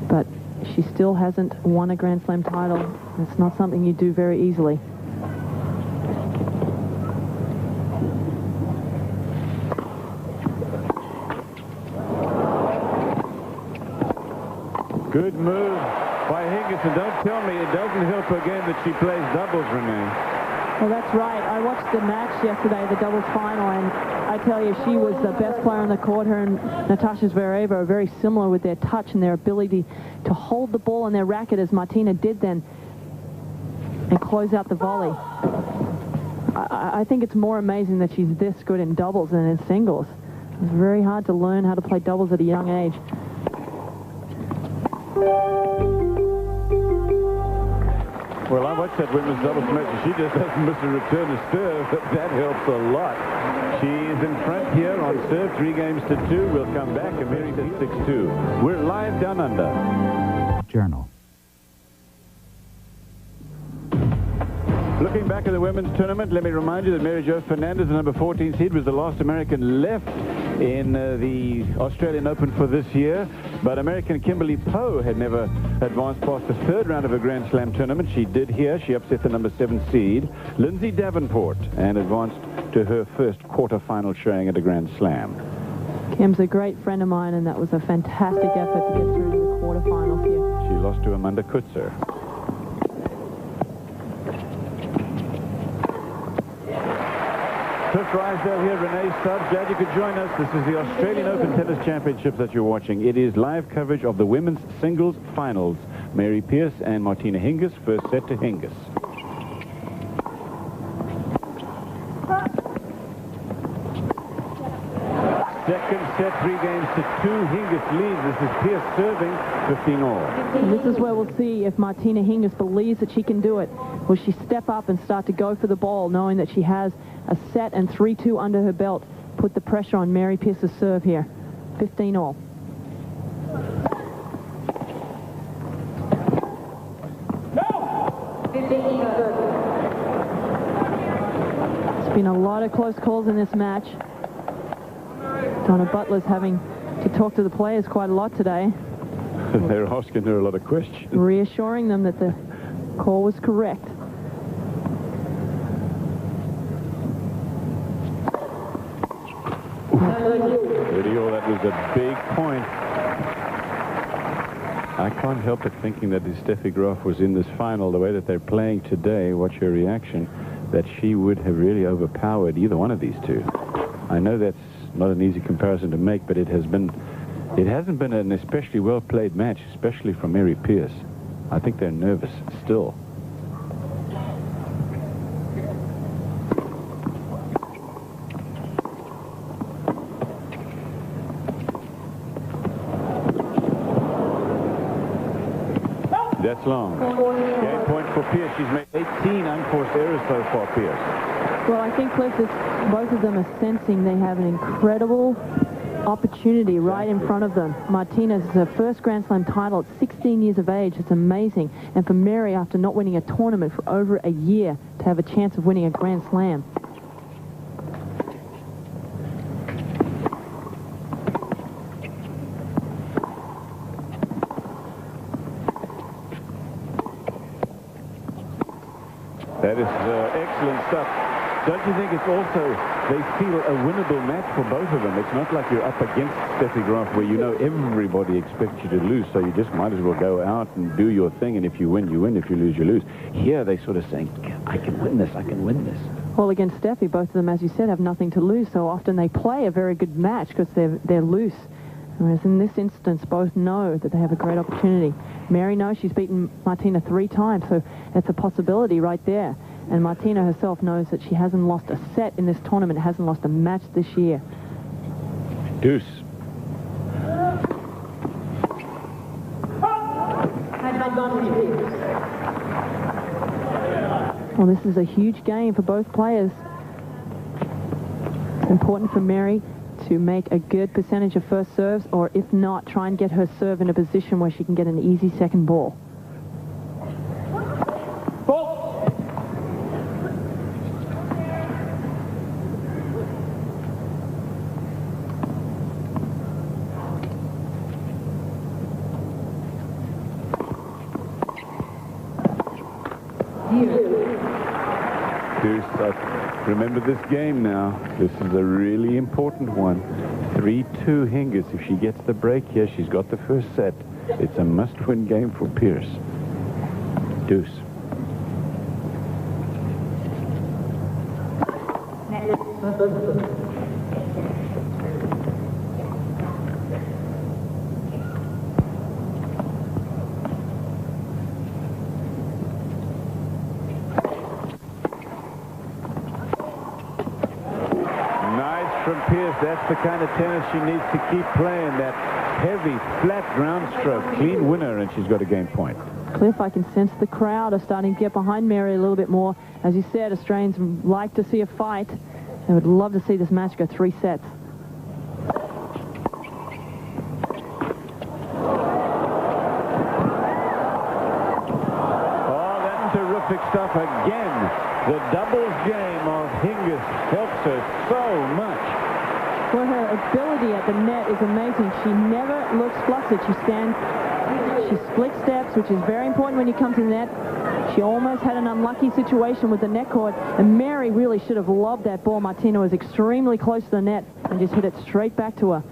but she She still hasn't won a Grand Slam title. It's not something you do very easily. Good move by Hingis, and don't tell me it doesn't help her game that she plays doubles, Renee. Well, that's right. I watched the match yesterday, the doubles final, and I tell you, she was the best player on the court. Her and Natasha Zvereva are very similar with their touch and their ability to hold the ball in their racket, as Martina did then, and close out the volley. I think it's more amazing that she's this good in doubles than in singles. It's very hard to learn how to play doubles at a young age. Well, I watched that women's doubles match, and she just doesn't miss a return to serve. That helps a lot. She is in front here on serve, 3-2. We'll come back, and Mary says 6-2. We're live down under. Journal. Looking back at the women's tournament, let me remind you that Mary Jo Fernandez, the number 14 seed, was the last American left in the Australian Open for this year. But American Kimberly Poe had never advanced past the third round of a Grand Slam tournament. She did here. She upset the number 7 seed, Lindsay Davenport, and advanced to her first quarterfinal showing at a Grand Slam. Kim's a great friend of mine, and that was a fantastic effort to get through to the quarterfinals here. She lost to Amanda Kutzer. Cliff Rysdale here, Renee Stubbs. Glad you could join us. This is the Australian Open Tennis Championships that you're watching. It is live coverage of the women's singles finals. Mary Pierce and Martina Hingis, first set to Hingis. Second set, 3-2. Hingis leads. This is Pierce serving, 15-all. And this is where we'll see if Martina Hingis believes that she can do it. Will she step up and start to go for the ball, knowing that she has a set and 3-2 under her belt? Put the pressure on Mary Pierce's serve here. 15-all. It's been a lot of close calls in this match. Donna Butler's having to talk to the players quite a lot today. They're asking her a lot of questions. Reassuring them that the call was correct. Video, that was a big point. I can't help but thinking that if Steffi Graf was in this final, the way that they're playing today, watch her reaction, that she would have really overpowered either one of these two. I know that's not an easy comparison to make, but it hasn't been an especially well-played match, especially from Mary Pierce. I think they're nervous still. That's long. Game point for Pierce. She's made 18 unforced errors so far, Pierce. Well, I think, Cliff, both of them are sensing they have an incredible opportunity right in front of them. Martina's her first Grand Slam title at 16 years of age. It's amazing. And for Mary, after not winning a tournament for over a year, to have a chance of winning a Grand Slam. That is excellent stuff. Don't you think it's also, they feel a winnable match for both of them? It's not like you're up against Steffi Graf where you know everybody expects you to lose, so you just might as well go out and do your thing, and if you win, you win. If you lose, you lose. Here, they're sort of saying, I can win this, I can win this. Well, against Steffi, both of them, as you said, have nothing to lose, so often they play a very good match because they're loose. Whereas in this instance, both know that they have a great opportunity. Mary knows she's beaten Martina 3 times, so it's a possibility right there. And Martina herself knows that she hasn't lost a set in this tournament, hasn't lost a match this year. Deuce. Well, this is a huge game for both players. It's important for Mary to make a good percentage of first serves, or if not, try and get her serve in a position where she can get an easy second ball. Deuce, remember this game now. This is a really important one. 3-2 Hingis. If she gets the break here, she's got the first set. It's a must-win game for Pierce. Deuce. From Pierce, that's the kind of tennis she needs to keep playing. That heavy, flat ground stroke, clean winner, and she's got a game point. Cliff, I can sense the crowd are starting to get behind Mary a little bit more. As you said, Australians like to see a fight. They would love to see this match go 3 sets. Oh, that's terrific stuff again. The doubles game of Hingis helps her so much. Well, her ability at the net is amazing. She never looks flustered. She split steps, which is very important when you come to the net. She almost had an unlucky situation with the net cord, and Mary really should have lobbed that ball. Martina was extremely close to the net and just hit it straight back to her.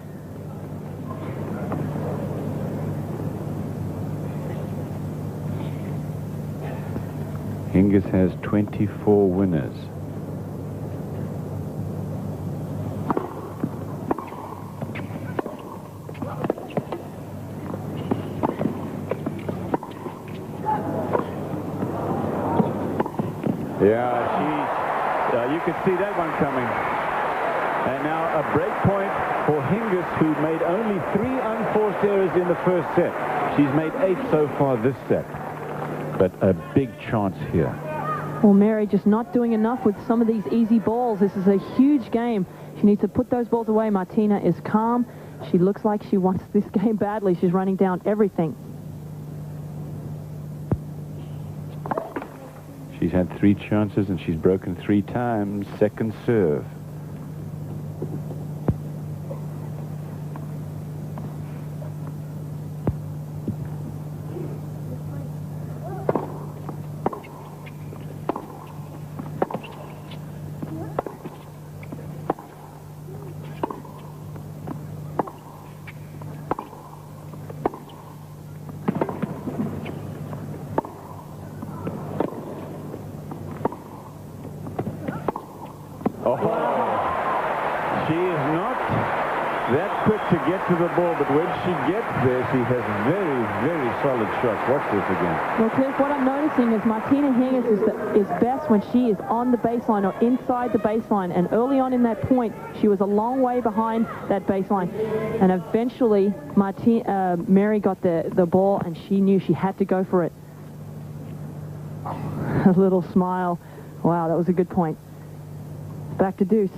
Hingis has 24 winners. Yeah, you could see that one coming. And now a break point for Hingis, who made only 3 unforced errors in the first set. She's made 8 so far this set. But a big chance here. Well, Mary just not doing enough with some of these easy balls. This is a huge game. She needs to put those balls away. Martina is calm. She looks like she wants this game badly. She's running down everything. She's had 3 chances and she's broken 3 times. Second serve. She is not that quick to get to the ball, but when she gets there, she has very, very solid shots. Watch this again. Well, Cliff, what I'm noticing is Martina Hingis is best when she is on the baseline or inside the baseline. And early on in that point, she was a long way behind that baseline. And eventually, Mary got the ball, and she knew she had to go for it. A little smile. Wow, that was a good point. Back to deuce.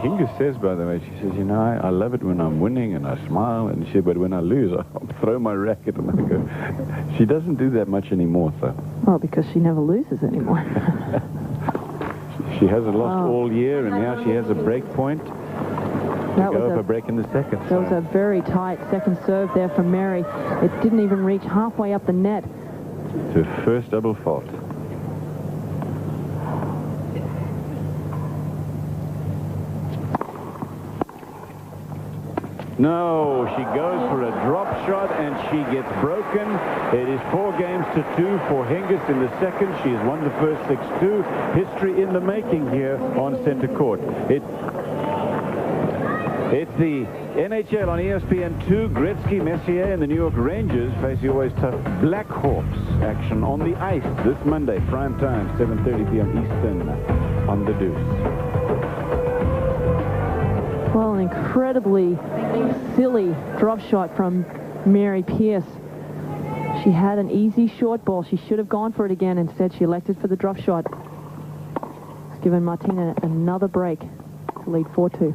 Hingis says, by the way, she says, you know, I love it when I'm winning and I smile, and she, but when I lose, I'll throw my racket and I go. She doesn't do that much anymore, though. Well, because she never loses anymore. She hasn't lost all year, and now she has a break point. That Go was for a break in the second. That was a very tight second serve there from Mary. It didn't even reach halfway up the net. It's her first double fault. No, she goes for a drop shot and she gets broken. It is 4 games to 2 for Hingis in the second. She has won the first 6-2. History in the making here on center court. It's the NHL on ESPN2. Gretzky, Messier, and the New York Rangers face the always tough Blackhawks. Action on the ice this Monday, prime time, 7:30 p.m. Eastern, on the Deuce. Well, an incredibly silly drop shot from Mary Pierce. She had an easy short ball. She should have gone for it again. Instead, she elected for the drop shot. It's given Martina another break to lead 4-2.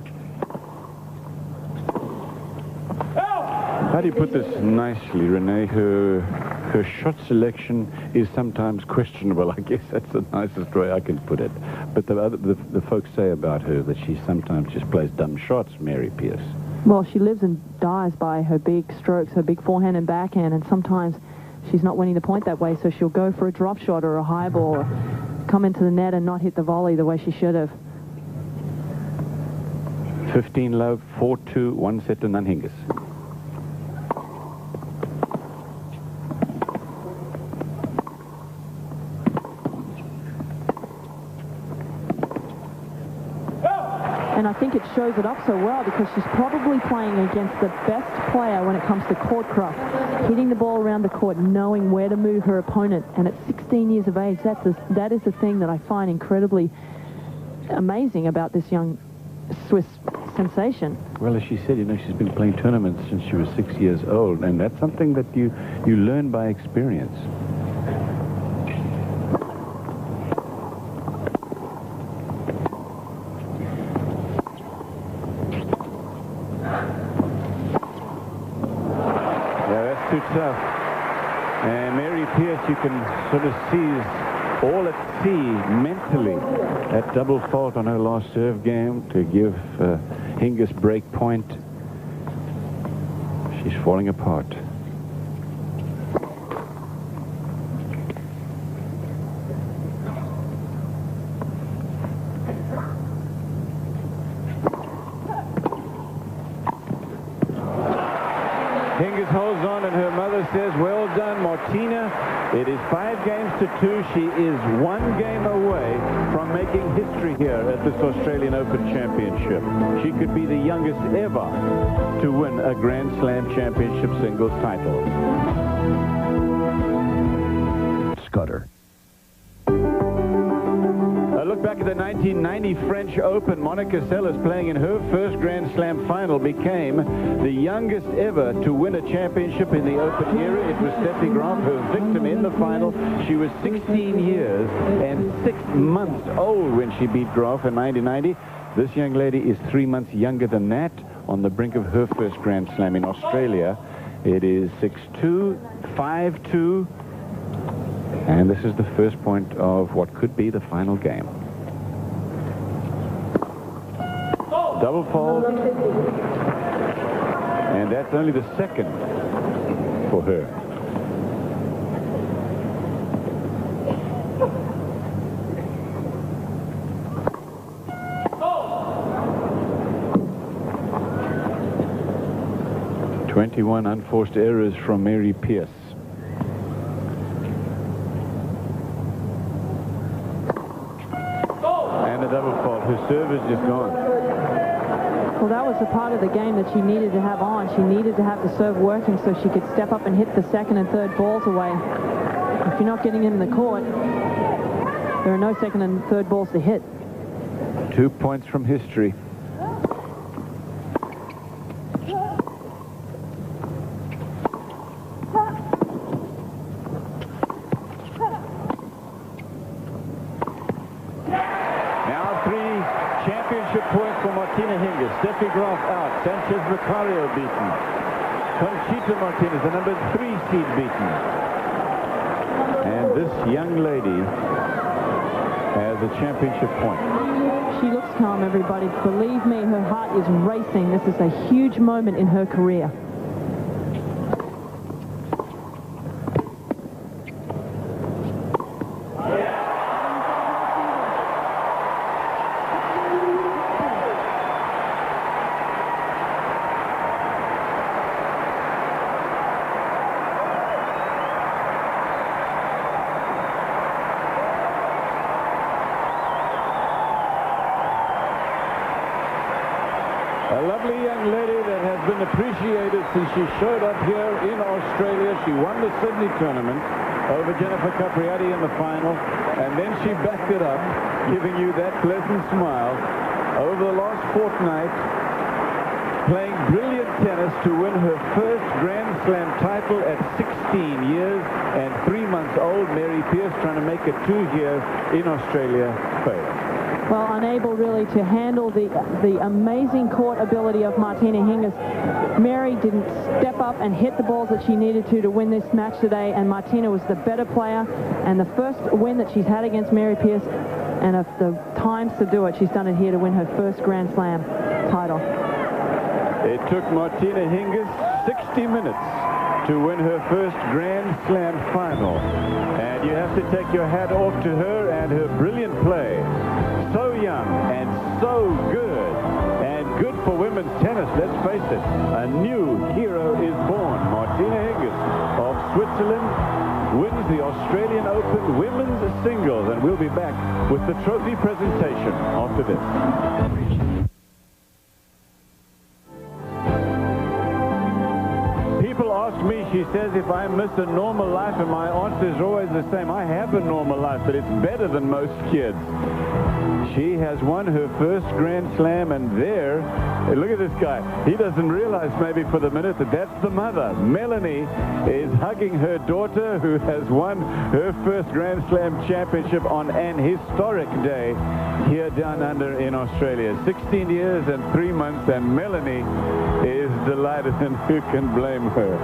How do you put this nicely, Renee? Her her shot selection is sometimes questionable. I guess that's the nicest way I can put it. But the folks say about her that she sometimes just plays dumb shots, Mary Pierce. Well, she lives and dies by her big strokes, her big forehand and backhand, and sometimes she's not winning the point that way, so she'll go for a drop shot or a high ball or come into the net and not hit the volley the way she should have. 15 love, 4-2, 1 set to none Hingis. And I think it shows it up so well because she's probably playing against the best player when it comes to court craft, hitting the ball around the court, knowing where to move her opponent. And at 16 years of age, that is the thing that I find incredibly amazing about this young Swiss sensation. Well, as she said, you know, she's been playing tournaments since she was 6 years old, and that's something that you learn by experience. Too tough. And Mary Pierce, you can sort of see all at sea mentally at double fault on her last serve game to give Hingis break point. She's falling apart. Hingis holds on, and her mother says, well done, Martina. It is 5 games to 2. She is 1 game away from making history here at this Australian Open Championship. She could be the youngest ever to win a Grand Slam Championship singles title. Scudder. A look back at the 1990 French Open. Monica Seles, playing in her first Grand Slam final, became the youngest ever to win a championship in the Open era. It was Steffi Graf, her victim in the final. She was 16 years and 6 months old when she beat Graf in 1990. This young lady is 3 months younger than that, on the brink of her first Grand Slam in Australia. It is 6-2, 5-2. And this is the first point of what could be the final game. Double fault. And that's only the second for her. Oh. 21 unforced errors from Mary Pierce. Double fault. Her serve is just gone. Well, that was the part of the game that she needed to have on. She needed to have the serve working so she could step up and hit the second and third balls away. If you're not getting in the court, there are no second and third balls to hit. 2 points from history. Championship points for Martina Hingis. Steffi Graf out. Sanchez Vicario beaten. Conchita Martinez, the number 3 seed, beaten. And this young lady has a championship point. She looks calm, everybody. Believe me, her heart is racing. This is a huge moment in her career. A lovely young lady that has been appreciated since she showed up here in Australia. She won the Sydney tournament over Jennifer Capriati in the final, and then she backed it up, giving you that pleasant smile over the last fortnight, playing brilliant tennis to win her first Grand Slam title at 16 years and 3 months old. Mary Pierce trying to make it 2 here in Australia failed. Well, unable really to handle the amazing court ability of Martina Hingis. Mary didn't step up and hit the balls that she needed to win this match today, and Martina was the better player, and the first win that she's had against Mary Pierce, and of the times to do it, she's done it here to win her first Grand Slam title. It took Martina Hingis 60 minutes to win her first Grand Slam final, and you have to take your hat off to her and her brilliant play. So young and so good, and good for women's tennis, let's face it. A new hero is born. Martina Hingis of Switzerland wins the Australian Open women's singles, and we'll be back with the trophy presentation after this. People ask me, she says, if I miss a normal life, and my answer is always the same. I have a normal life, but it's better than most kids. She has won her first Grand Slam, and there, look at this guy. He doesn't realize maybe for the minute that that's the mother. Melanie is hugging her daughter, who has won her first Grand Slam championship on an historic day here down under in Australia. 16 years and 3 months, and Melanie is delighted, and who can blame her?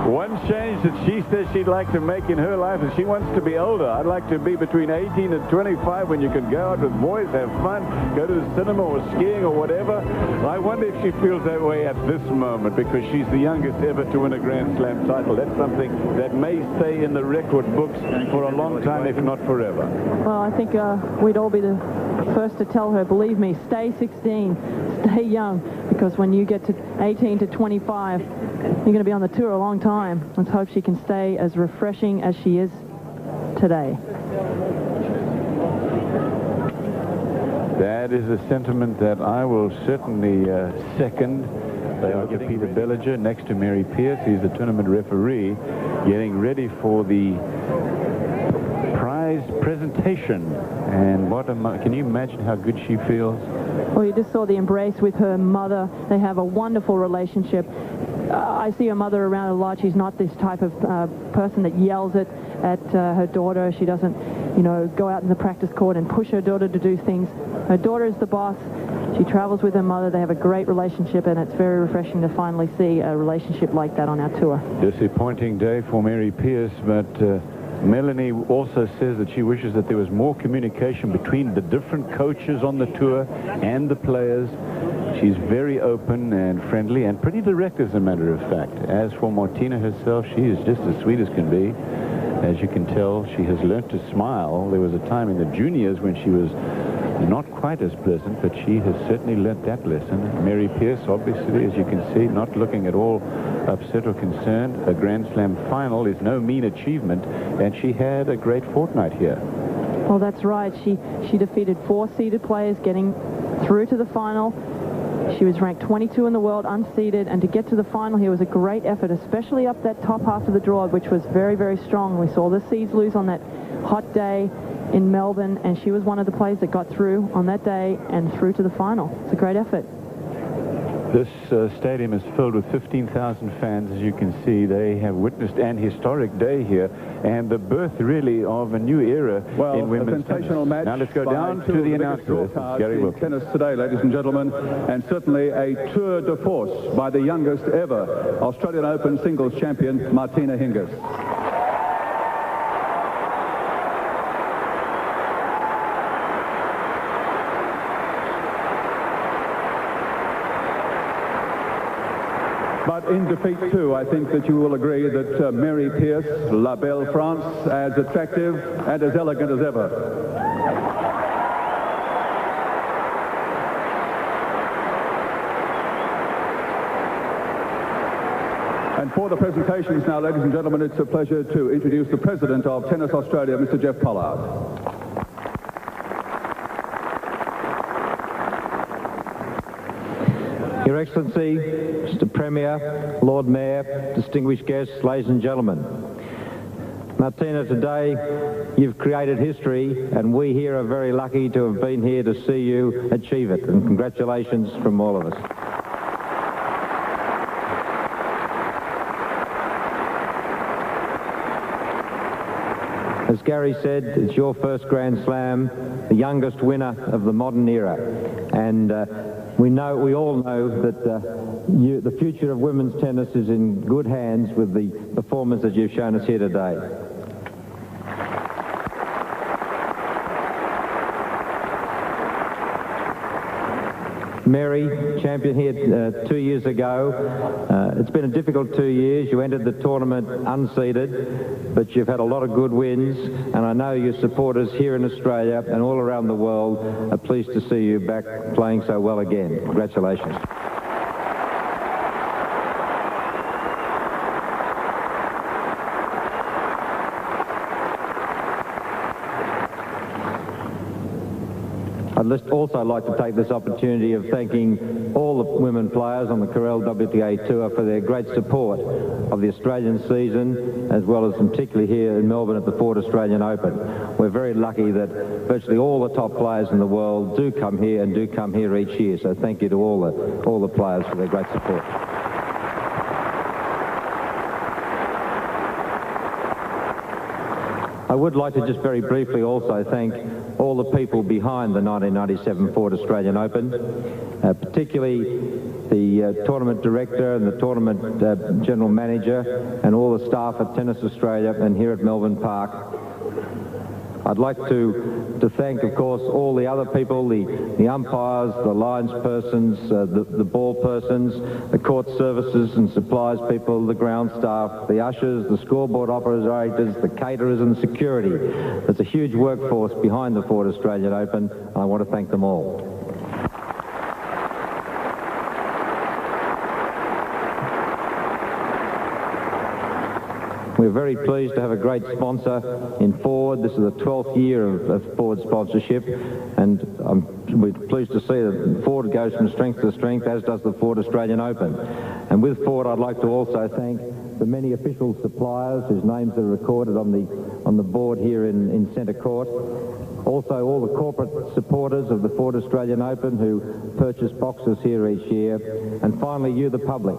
One change that she says she'd like to make in her life is she wants to be older. I'd like to be between 18 and 25 when you can go out with boys, have fun, go to the cinema or skiing or whatever. I wonder if she feels that way at this moment, because she's the youngest ever to win a Grand Slam title. That's something that may stay in the record books for a long time, if not forever. Well, I think we'd all be the first to tell her, believe me, stay 16, stay young, because when you get to 18 to 25, you're going to be on the tour a long time. Let's hope she can stay as refreshing as she is today. That is a sentiment that I will certainly second. They are getting Peter Bellinger next to Mary Pierce. He's the tournament referee, getting ready for the prize presentation. And what can you imagine how good she feels? Well, you just saw the embrace with her mother. They have a wonderful relationship. I see her mother around a lot. She's not this type of person that yells at her daughter. She doesn't, you know, go out in the practice court and push her daughter to do things. Her daughter is the boss. She travels with her mother. They have a great relationship, and it's very refreshing to finally see a relationship like that on our tour. Disappointing day for Mary Pierce, but Melanie also says that she wishes that there was more communication between the different coaches on the tour and the players. She's very open and friendly and pretty direct, as a matter of fact. As for Martina herself, she is just as sweet as can be. As you can tell, she has learned to smile. There was a time in the juniors when she was not quite as pleasant, but she has certainly learnt that lesson. Mary Pierce, obviously, as you can see, not looking at all upset or concerned. A Grand Slam final is no mean achievement, and she had a great fortnight here. Well, that's right. She defeated 4 seeded players, getting through to the final. She was ranked 22 in the world, unseeded, and to get to the final here was a great effort, especially up that top half of the draw, which was very, very strong. We saw the seeds lose on that hot day in Melbourne, and she was one of the players that got through on that day and through to the final. It's a great effort. This stadium is filled with 15,000 fans, as you can see. They have witnessed an historic day here, and the birth, really, of a new era in women's tennis. Match. Now let's go down to the announcer. Gary Wilkins. Tennis today, ladies and gentlemen, and certainly a tour de force by the youngest ever Australian Open singles champion, Martina Hingis. But in defeat, too, I think that you will agree that Mary Pierce, La Belle France, as attractive and as elegant as ever. And for the presentations now, ladies and gentlemen, it's a pleasure to introduce the President of Tennis Australia, Mr. Jeff Pollard. Your Excellency, Mr. Premier, Lord Mayor, distinguished guests, ladies and gentlemen. Martina, today you've created history, and we here are very lucky to have been here to see you achieve it. And congratulations from all of us. As Gary said, it's your first Grand Slam, the youngest winner of the modern era. And we all know that the future of women's tennis is in good hands with the performance that you've shown us here today. Mary, champion here 2 years ago. It's been a difficult 2 years. You entered the tournament unseeded, but you've had a lot of good wins, and I know your supporters here in Australia and all around the world are pleased to see you back playing so well again. Congratulations. I'd also like to take this opportunity of thanking all the women players on the Carrel WTA Tour for their great support of the Australian season, as well as particularly here in Melbourne at the Ford Australian Open. We're very lucky that virtually all the top players in the world do come here and do come here each year, so thank you to all the players for their great support. I would like to just very briefly also thank all the people behind the 1997 Ford Australian Open, particularly the tournament director and the tournament general manager and all the staff at Tennis Australia and here at Melbourne Park. I'd like to thank, of course, all the other people, the umpires, the lines persons, the ball persons, the court services and supplies people, the ground staff, the ushers, the scoreboard operators, the caterers and the security. There's a huge workforce behind the Ford Australian Open, and I want to thank them all. We're very pleased to have a great sponsor in Ford. This is the 12th year of Ford sponsorship, and we're pleased to see that Ford goes from strength to strength, as does the Ford Australian Open. And with Ford, I'd like to also thank the many official suppliers whose names are recorded on the board here in Centre Court. Also, all the corporate supporters of the Ford Australian Open who purchase boxes here each year. And finally, you, the public.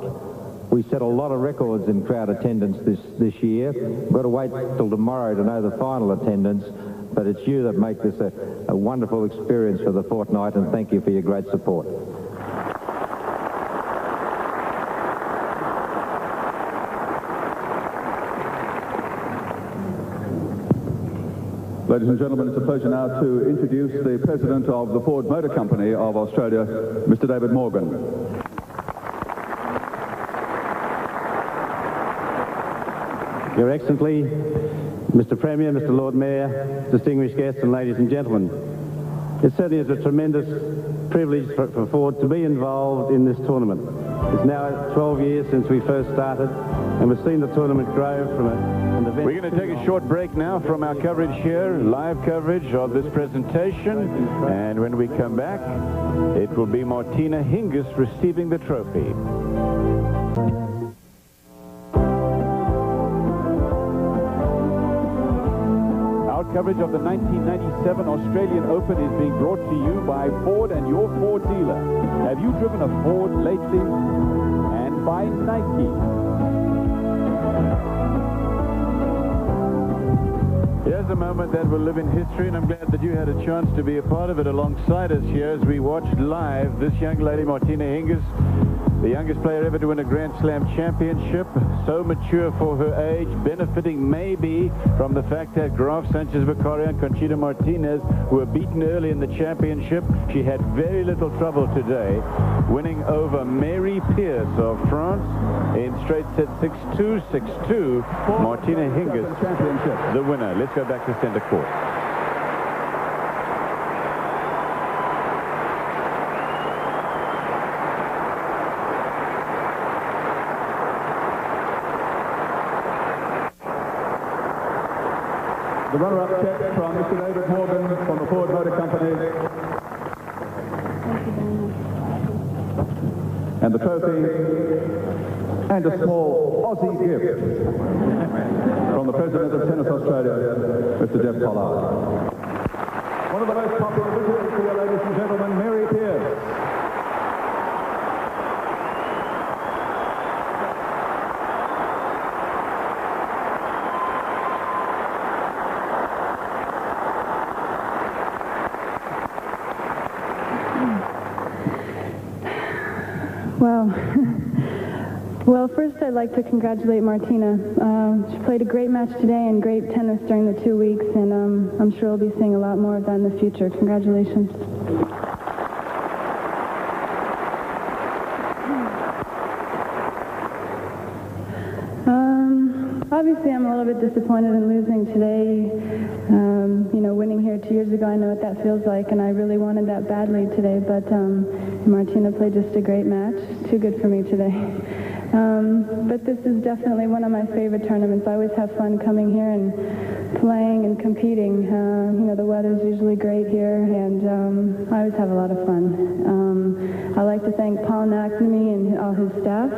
We set a lot of records in crowd attendance this year. We've got to wait till tomorrow to know the final attendance, but it's you that make this a wonderful experience for the fortnight, and thank you for your great support. Ladies and gentlemen, it's a pleasure now to introduce the President of the Ford Motor Company of Australia, Mr. David Morgan. Your Excellency, Mr. Premier, Mr. Lord Mayor, distinguished guests and ladies and gentlemen, it certainly is a tremendous privilege for Ford to be involved in this tournament. It's now 12 years since we first started, and we've seen the tournament grow from an event. We're going to take a short break now from our coverage here, live coverage of this presentation, and when we come back, it will be Martina Hingis receiving the trophy. Coverage of the 1997 Australian Open is being brought to you by Ford and your Ford dealer. Have you driven a Ford lately? And by Nike. Here's a moment that will live in history, and I'm glad that you had a chance to be a part of it alongside us here as we watched live this young lady, Martina Hingis, the youngest player ever to win a Grand Slam championship, so mature for her age, benefiting maybe from the fact that Graf Sanchez-Vicario and Conchita Martinez were beaten early in the championship. She had very little trouble today, winning over Mary Pierce of France in straight set 6-2, 6-2. Martina Hingis, the winner. Let's go back to center court. The runner-up check from Mr. David Morgan from the Ford Motor Company. And the trophy and a small Aussie gift from the President of Tennis Australia, Mr. Jeff Pollard. One of the most popular visitors here, ladies and gentlemen, Mary Pierce. Well, well, first I'd like to congratulate Martina. She played a great match today and great tennis during the 2 weeks, and I'm sure we'll be seeing a lot more of that in the future. Congratulations. Obviously, I'm a little bit disappointed in losing today. You know, winning here 2 years ago, I know what that feels like, and I really wanted that badly today, but Martina played just a great match. Too good for me today. But this is definitely one of my favorite tournaments. I always have fun coming here and playing and competing. You know, the weather's usually great here, and I always have a lot of fun. I'd like to thank Paul McNamee and all his staff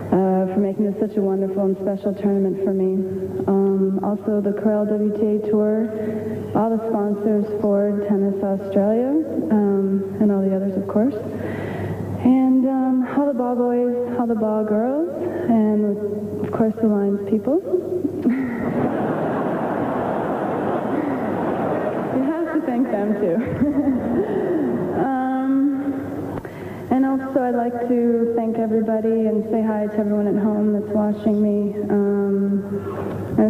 for making this such a wonderful and special tournament for me. Also the Corel WTA Tour, all the sponsors, Ford, Tennis Australia, and all the others, of course. And all the ball boys, all the ball girls, and of course the Lions people. You have to thank them too. And also I'd like to thank everybody and say hi to everyone at home that's watching me, and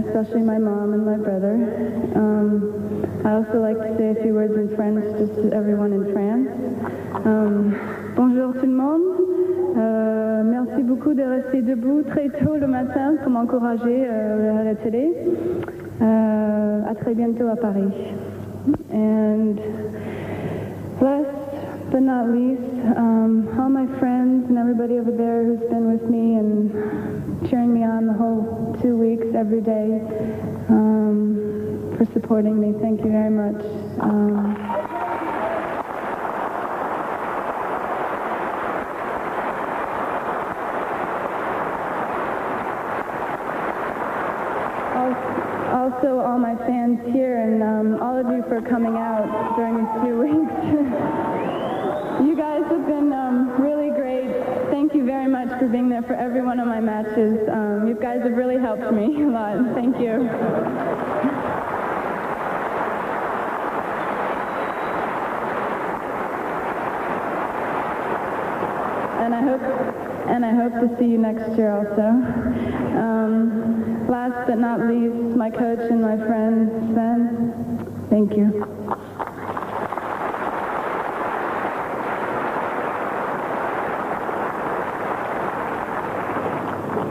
especially my mom and my brother. I also like to say a few words in French just to everyone in France. Bonjour tout le monde. Merci beaucoup de rester debout très tôt le matin pour m'encourager à la télé. À très bientôt à Paris. And last but not least, all my friends and everybody over there who's been with me and cheering me on the whole 2 weeks every day, for supporting me. Thank you very much. Also, all my fans here and all of you for coming out during these 2 weeks. You guys have been really great. Thank you very much for being there for every one of my matches. You guys have really helped me a lot. Thank you. And I hope to see you next year also. Last but not least, my coach and my friend, Sven. Thank you.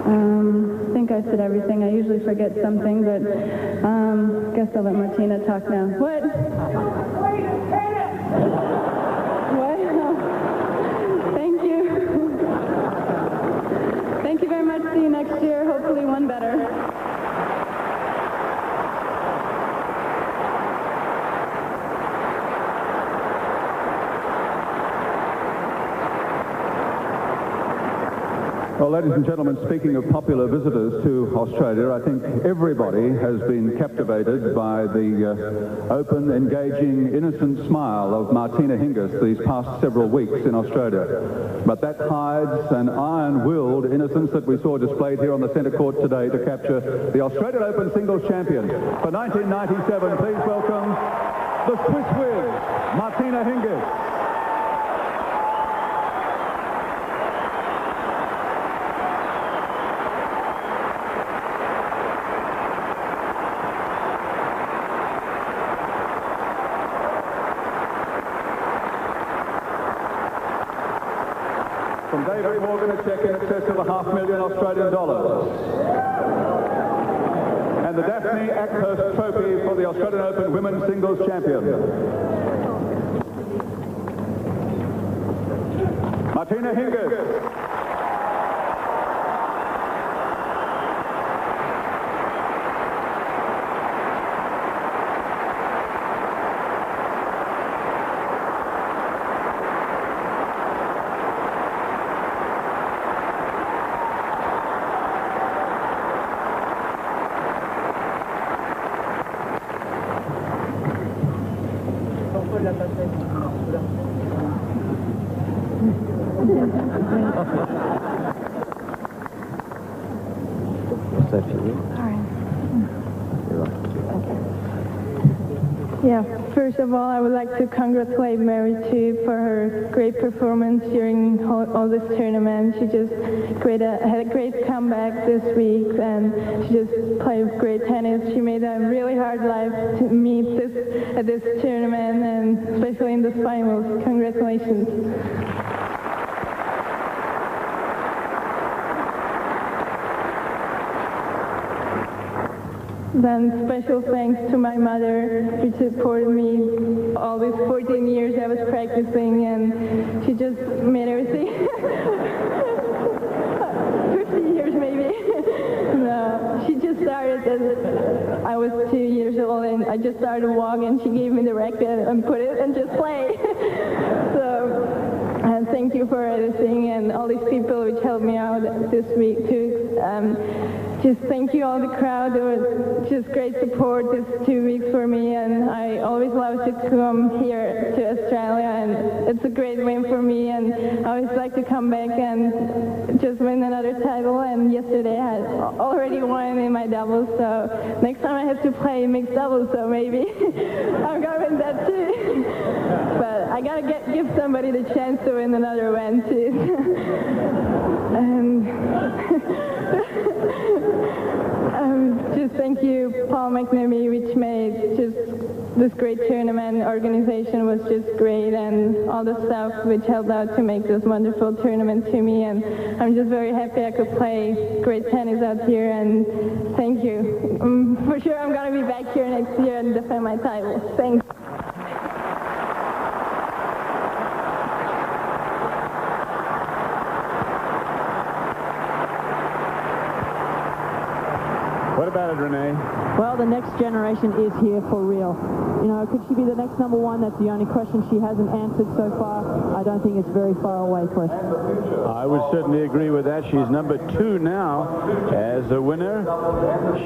I think I said everything. I usually forget something, but guess I'll let Martina talk now. What? What? Thank you. Thank you very much. See you next year. Hopefully one better. Well, ladies and gentlemen, speaking of popular visitors to Australia, I think everybody has been captivated by the open, engaging, innocent smile of Martina Hingis these past several weeks in Australia. But that hides an iron-willed innocence that we saw displayed here on the centre court today to capture the Australian Open singles champion. For 1997, please welcome the Swiss Whiz, Martina Hingis. From David Morgan, a cheque in excess of $500,000 Australian dollars. And the Daphne Ackhurst Trophy for the Australian Open Women's Singles Champion. Martina Hingis. Yeah, first of all, I would like to congratulate Mary too for her great performance during all this tournament. She just had a great comeback this week, and she just played great tennis. She made a really hard life to meet at this tournament, and especially in the finals. Congratulations. Then special thanks to my mother, who supported me all these 14 years I was practicing, and she just made everything. 50 years maybe. No, she just started as I was 2 years old, and I just started walking. She gave me the racket and put it and just play. So, and thank you for everything, and all these people which helped me out this week too. Just thank you all the crowd. It was just great support this 2 weeks for me, and I always love to come here to Australia, and it's a great win for me, and I always like to come back and just win another title, and yesterday I had already won in my doubles, so next time I have to play mixed doubles, so maybe I'm gonna win that too. But I gotta give somebody the chance to win another one too. And just thank you, Paul McNamee, which made just this great tournament. Organization was just great, and all the staff which helped out to make this wonderful tournament to me, and I'm just very happy I could play great tennis out here, and thank you. For sure I'm going to be back here next year and defend my title. Thanks. What about it, Renee? Well, the next generation is here for real. You know, could she be the next number one? That's the only question she hasn't answered so far. I don't think it's very far away, Cliff. I would certainly agree with that. She's number 2 now as a winner.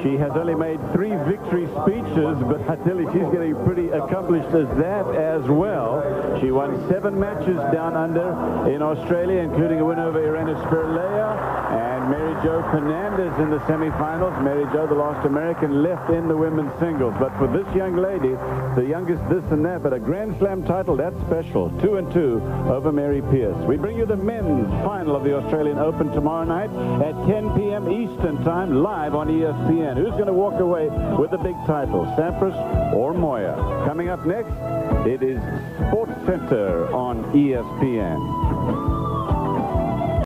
She has only made 3 victory speeches, but I tell you, she's getting pretty accomplished as that as well. She won 7 matches down under in Australia, including a win over Irina Spirlea and Mary Jo Fernandez in the semifinals. Mary Jo, the last American left in the women's singles. But for this young lady, the youngest this and that, but a Grand Slam title, that's special. 2-2 over Mary Pierce. We bring you the men's final of the Australian Open tomorrow night at 10 p.m. Eastern Time, live on ESPN. Who's going to walk away with the big title, Sampras or Moya? Coming up next, it is Sports Center on ESPN.